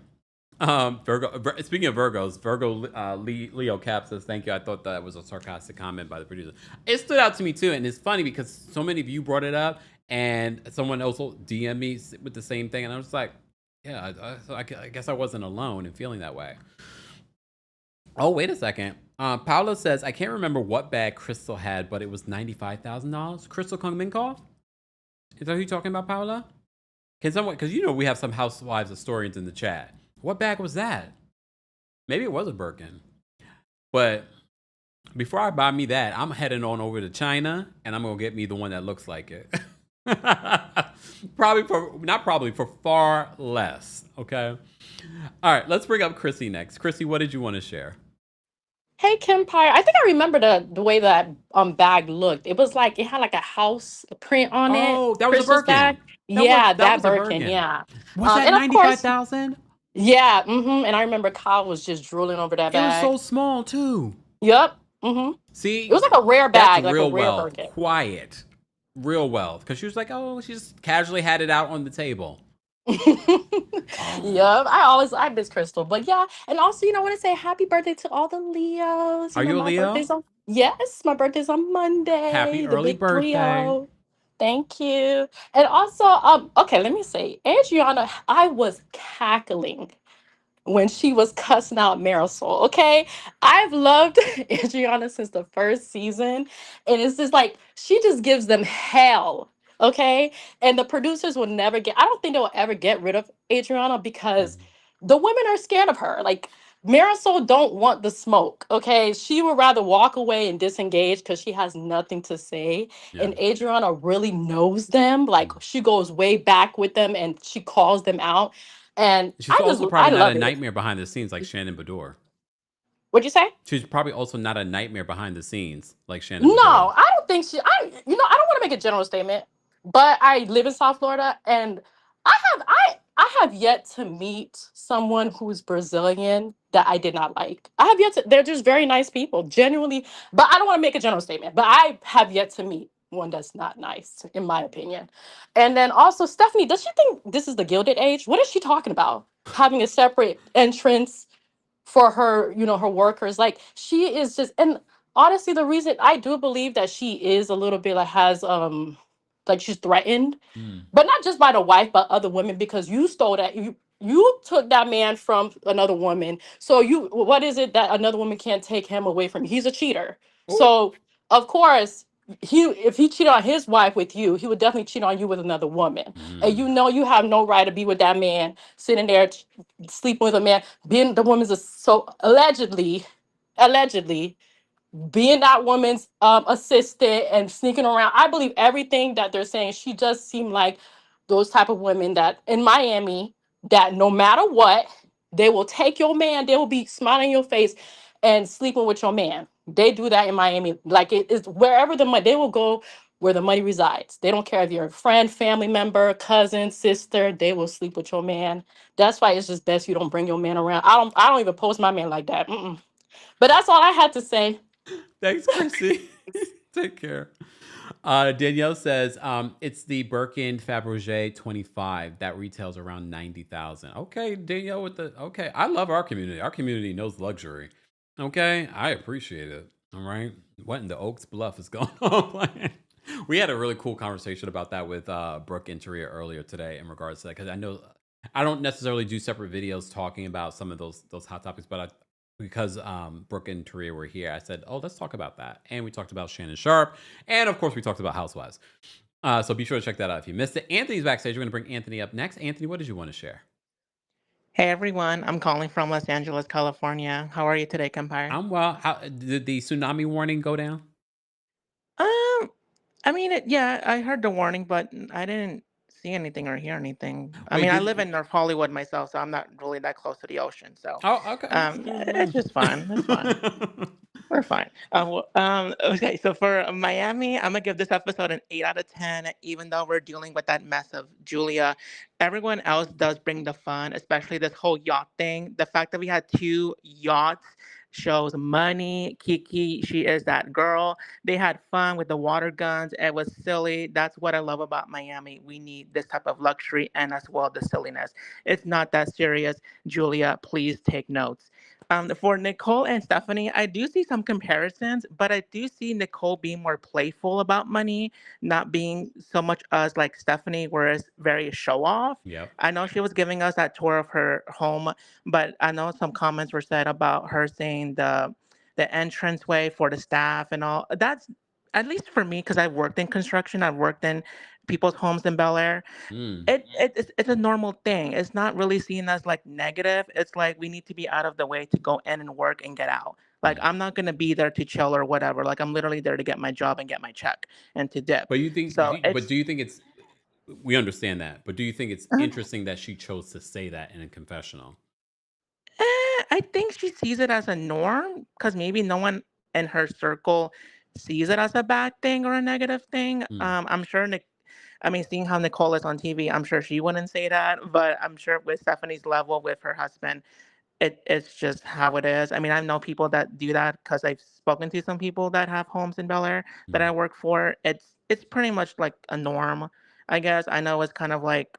Speaking of Virgos, Leo Cap says, thank you. I thought that was a sarcastic comment by the producer. It stood out to me too, and it's funny because so many of you brought it up, and someone else DM'd me with the same thing, and I was like, yeah, I guess I wasn't alone in feeling that way. Oh, wait a second. Paula says, I can't remember what bag Crystal had, but it was $95,000. Crystal Kung Min Call? Is that who you're talking about, Paula? Can someone, because we have some housewives historians in the chat. What bag was that? Maybe it was a Birkin. But before I buy me that, I'm heading on over to China, and I'm going to get me the one that looks like it. For far less, okay? All right, let's bring up Chrissy next. Chrissy, what did you want to share? Hey, Kempire. I think I remember the way that bag looked. It was like it had like a house print on it. Oh, that was a Crystal's Birkin. bag. That was a Birkin. Yeah. Was that 95,000? Yeah. And I remember Kyle was just drooling over that bag. It was so small too. Yep. See, it was like a rare bag, that's real like a rare wealth. Birkin. Quiet, real wealth. Because she was like, oh, she just casually had it out on the table. Yeah, I miss Crystal, but yeah, and also I want to say happy birthday to all the Leos. Are you a Leo? Yes, my birthday's on Monday. Happy early birthday! Leo. Thank you. And also, okay, let me say, Adriana, I was cackling when she was cussing out Marisol. Okay, I've loved Adriana since the first season, and it's just like she just gives them hell. Okay, and the producers will never I don't think they will ever get rid of Adriana because the women are scared of her. Like Marisol don't want the smoke. Okay, she would rather walk away and disengage because she has nothing to say. Yeah. And Adriana really knows them. Like she goes way back with them and she calls them out. And she's also probably not a nightmare behind the scenes like Shannon Beador. What'd you say? She's probably also not a nightmare behind the scenes like Shannon No, Majora. I don't think she. I don't want to make a general statement, but I live in South Florida, and I have yet to meet someone who's Brazilian that I did not like. I have yet to. They're just very nice people, genuinely. But I don't want to make a general statement. But I have yet to meet one that's not nice, in my opinion. And then also, Stephanie, does she think this is the Gilded Age? What is she talking about? Having a separate entrance for her, her workers. Like she is just, and honestly, the reason I do believe that she is a little bit like has like she's threatened, but not just by the wife, but other women, because you stole that you took that man from another woman. So what is it that another woman can't take him away from you? He's a cheater. So of course if he cheated on his wife with you, he would definitely cheat on you with another woman. And you have no right to be with that man, sitting there sleeping with a man, being the woman's so allegedly being that woman's assistant and sneaking around. I believe everything that they're saying. She just seemed like those type of women that in Miami, that no matter what, they will take your man, they will be smiling in your face and sleeping with your man. They do that in Miami. Like it is wherever the money, they will go where the money resides. They don't care if you're a friend, family member, cousin, sister, they will sleep with your man. That's why it's just best you don't bring your man around. I don't even post my man like that. Mm-mm. But that's all I had to say. Thanks, Chrissy. Take care. Danielle says it's the Birkin Fabergé 25 that retails around 90,000. Okay, Danielle with the okay. I love our community. Our community knows luxury. Okay, I appreciate it. All right, what in the Oaks Bluff is going on? We had a really cool conversation about that with Brooke and Taria earlier today in regards to that, because I know I don't necessarily do separate videos talking about some of those hot topics, but because Brooke and Taria were here, I said, oh, let's talk about that. And we talked about Shannon Sharp. And of course, we talked about Housewives. So be sure to check that out if you missed it. Anthony's backstage. We're going to bring Anthony up next. Anthony, what did you want to share? Hey everyone, I'm calling from Los Angeles, California. How are you today, Kempire? I'm well. How did the tsunami warning go down? I mean, yeah, I heard the warning, but I didn't see anything or hear anything. I Wait, mean, I live in North Hollywood myself, so I'm not really that close to the ocean. So, Oh, okay. it's just fine. It's fine. We're fine. Okay, so for Miami, I'm gonna give this episode an 8 out of 10, even though we're dealing with that mess of Julia. Everyone else does bring the fun, especially this whole yacht thing. The fact that we had two yachts shows money. Kiki, she is that girl. They had fun with the water guns. It was silly. That's what I love about Miami. We need this type of luxury and as well the silliness. It's not that serious. Julia, please take notes. For Nicole and Stephanie, I do see some comparisons, but I do see Nicole being more playful about money, not being so much as like Stephanie, whereas very show off. Yep. I know she was giving us that tour of her home, but I know some comments were said about her saying the entranceway for the staff and all. That's at least for me, because I've worked in construction, I've worked in people's homes in Bel Air. It's a normal thing. It's not really seen as like negative. It's like we need to be out of the way to go in and work and get out. Like I'm not gonna be there to chill or whatever. Like I'm literally there to get my job and get my check and to dip. But you think, So but do you think it's, we understand that, but do you think it's interesting that she chose to say that in a confessional? I think she sees it as a norm because maybe no one in her circle sees it as a bad thing or a negative thing. I'm sure I mean, seeing how Nicole is on TV, I'm sure she wouldn't say that, but I'm sure with Stephanie's level with her husband, it's just how it is. I mean, I know people that do that because I've spoken to some people that have homes in Bel Air that I work for. It's pretty much like a norm, I guess. I know it's kind of like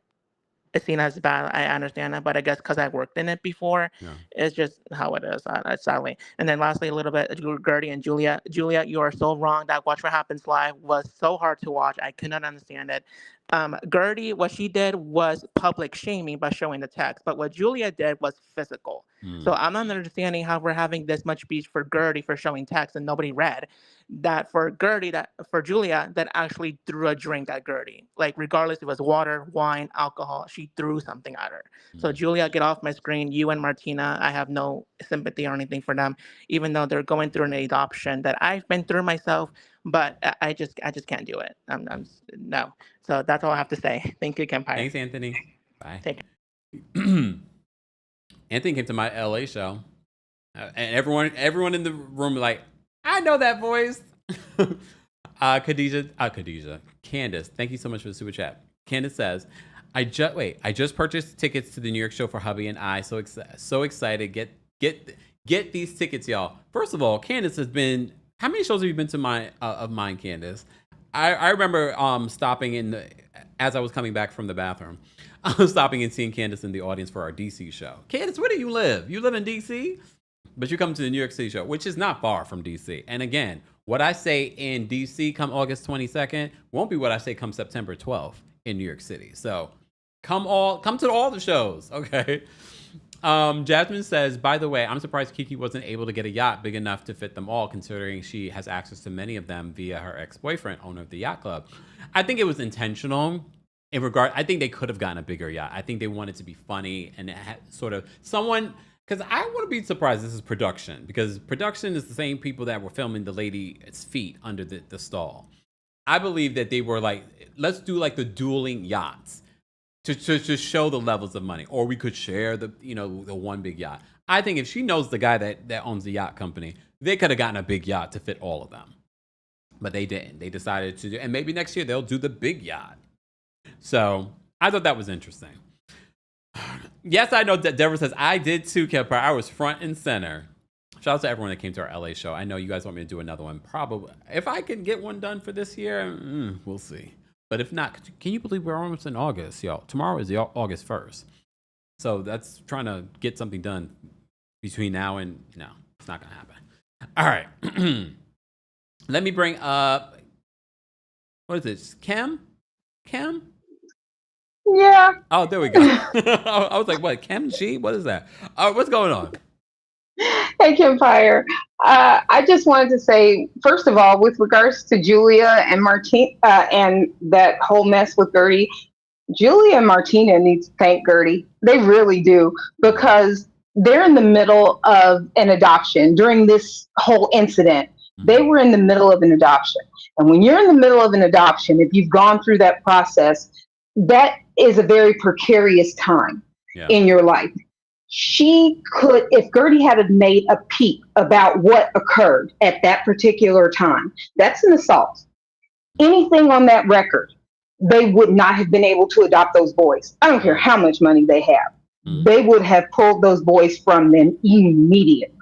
it's seen as bad. I understand that, but I guess because I worked in it before, it's just how it is, sadly. And then lastly, a little bit, Gertie and Julia. Julia, you are so wrong. That Watch What Happens Live was so hard to watch. I could not understand it. Gertie, what she did was public shaming by showing the text, but what Julia did was physical. So I'm not understanding how we're having this much beef for Gertie for showing text and nobody read that for Gertie, that for Julia, that actually threw a drink at Gertie. Like regardless if it was water, wine, alcohol, she threw something at her. So Julia, get off my screen. You and Martina, I have no sympathy or anything for them, even though they're going through an adoption that I've been through myself. But I just can't do it. No. So that's all I have to say. Thank you, Kempire. Thanks, Anthony. Bye. Take Anthony came to my LA show. And everyone in the room like, I know that voice. Candace, thank you so much for the super chat. Candace says, I just purchased tickets to the New York show for hubby and I. So excited. Get these tickets, y'all. First of all, Candace has been, how many shows have you been to mine, Candace? I remember stopping as I was coming back from the bathroom, I was stopping and seeing Candace in the audience for our DC show. Candace, where do you live? You live in DC? But you come to the New York City show, which is not far from DC. And again, what I say in DC come August 22nd won't be what I say come September 12th in New York City. So come to all the shows, okay? Jasmine says, by the way, I'm surprised Kiki wasn't able to get a yacht big enough to fit them all, considering she has access to many of them via her ex-boyfriend, owner of the yacht club. I think it was intentional. I think they could have gotten a bigger yacht. I think they wanted to be funny and sort of someone, because I wouldn't be surprised this is production, because production is the same people that were filming the lady's feet under the stall. I believe that they were like, let's do like the dueling yachts to show the levels of money, or we could share the one big yacht. I think if she knows the guy that owns the yacht company, they could have gotten a big yacht to fit all of them, but they didn't. They decided to do, and maybe next year they'll do the big yacht. So I thought that was interesting. Yes, I know that Deborah says, I did too, Kempire. I was front and center. Shout out to everyone that came to our LA show. I know you guys want me to do another one. Probably. If I can get one done for this year, we'll see. But if not, can you believe we're almost in August, y'all? Tomorrow is August 1st. So that's trying to get something done between now and, no, it's not going to happen. All right. Let me bring up, what is this? Kim? Yeah. Oh, there we go. I was like, what? Kim G? What is that? What's going on? Hey, Kempire. I just wanted to say, first of all, with regards to Julia and Martina and that whole mess with Gertie, Julia and Martina need to thank Gertie. They really do, because they're in the middle of an adoption. During this whole incident, they were in the middle of an adoption. And when you're in the middle of an adoption, if you've gone through that process, that is a very precarious time in your life. She could, if Gertie had made a peep about what occurred at that particular time, that's an assault. Anything on that record, they would not have been able to adopt those boys. I don't care how much money they have. They would have pulled those boys from them immediately.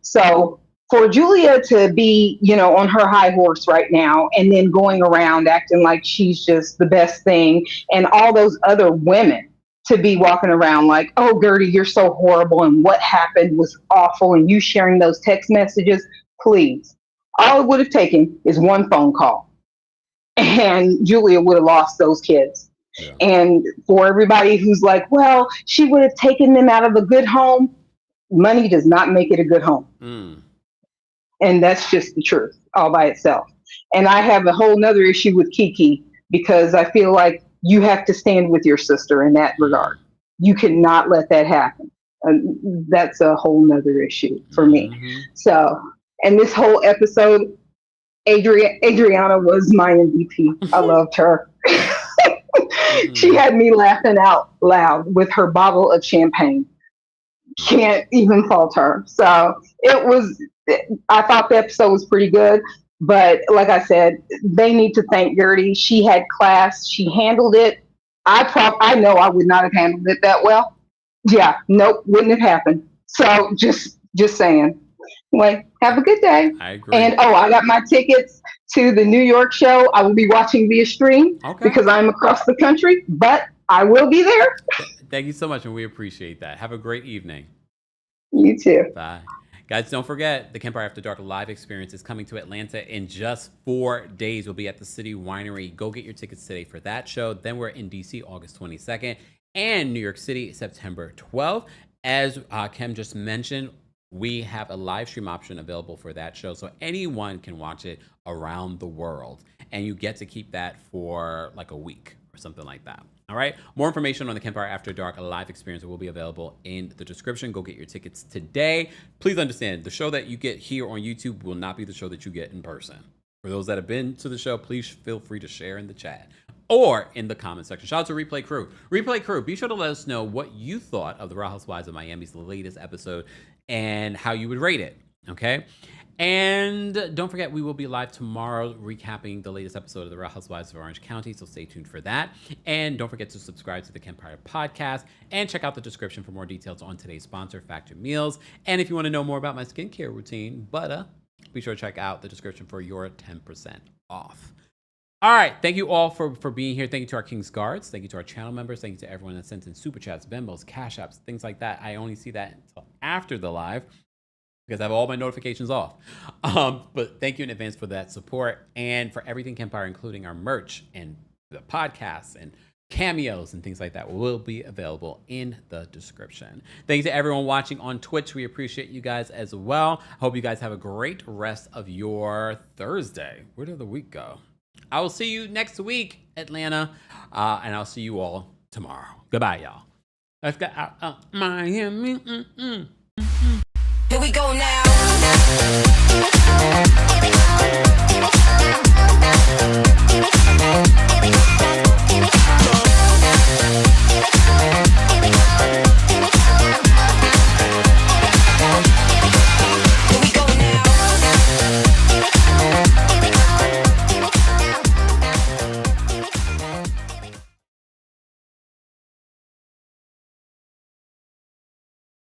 So for Julia to be, on her high horse right now and then going around acting like she's just the best thing, and all those other women to be walking around like, oh, Gertie, you're so horrible and what happened was awful, and you sharing those text messages, please. All it would have taken is one phone call and Julia would have lost those kids. Yeah. And for everybody who's like, well, she would have taken them out of a good home, money does not make it a good home. And that's just the truth all by itself. And I have a whole nother issue with Kiki, because I feel like you have to stand with your sister in that regard. You cannot let that happen. That's a whole nother issue for me. So, and this whole episode, Adriana was my MVP. I loved her. She had me laughing out loud with her bottle of champagne. Can't even fault her. So I thought the episode was pretty good. But like I said, they need to thank Gertie. She had class. She handled it. I know I would not have handled it that well. Yeah, nope, wouldn't have happened. So just saying. Anyway, have a good day. I agree. And I got my tickets to the New York show. I will be watching via stream because I'm across the country, but I will be there. Thank you so much, and we appreciate that. Have a great evening. You too. Bye. Guys, don't forget, the Kempire After Dark live experience is coming to Atlanta in just 4 days. We'll be at the City Winery. Go get your tickets today for that show. Then we're in DC August 22nd and New York City September 12th. As Kem just mentioned, we have a live stream option available for that show, so anyone can watch it around the world. And you get to keep that for like a week or something like that. All right. More information on the Kempire After Dark live experience will be available in the description. Go get your tickets today. Please understand, the show that you get here on YouTube will not be the show that you get in person. For those that have been to the show, please feel free to share in the chat. or in the comment section. Shout out to Replay Crew. Replay Crew, be sure to let us know what you thought of the Real Housewives of Miami's latest episode and how you would rate it, okay? And don't forget, we will be live tomorrow recapping the latest episode of the Real Housewives of Orange County, so stay tuned for that. And don't forget to subscribe to the Kempire podcast and check out the description for more details on today's sponsor, Factor Meals. And if you want to know more about my skincare routine, Butter, be sure to check out the description for your 10% off. All right, thank you all for being here. Thank you to our King's Guards. Thank you to our channel members. Thank you to everyone that sent in super chats, Venmos, Cash Apps, things like that. I only see that until after the live, because I have all my notifications off. But thank you in advance for that support and for everything Kempire, including our merch and the podcasts and cameos and things like that will be available in the description. Thank you to everyone watching on Twitch. We appreciate you guys as well. Hope you guys have a great rest of your Thursday. Where did the week go? I will see you next week, Atlanta. And I'll see you all tomorrow. Goodbye, y'all. Let's go out Miami. Here we go now.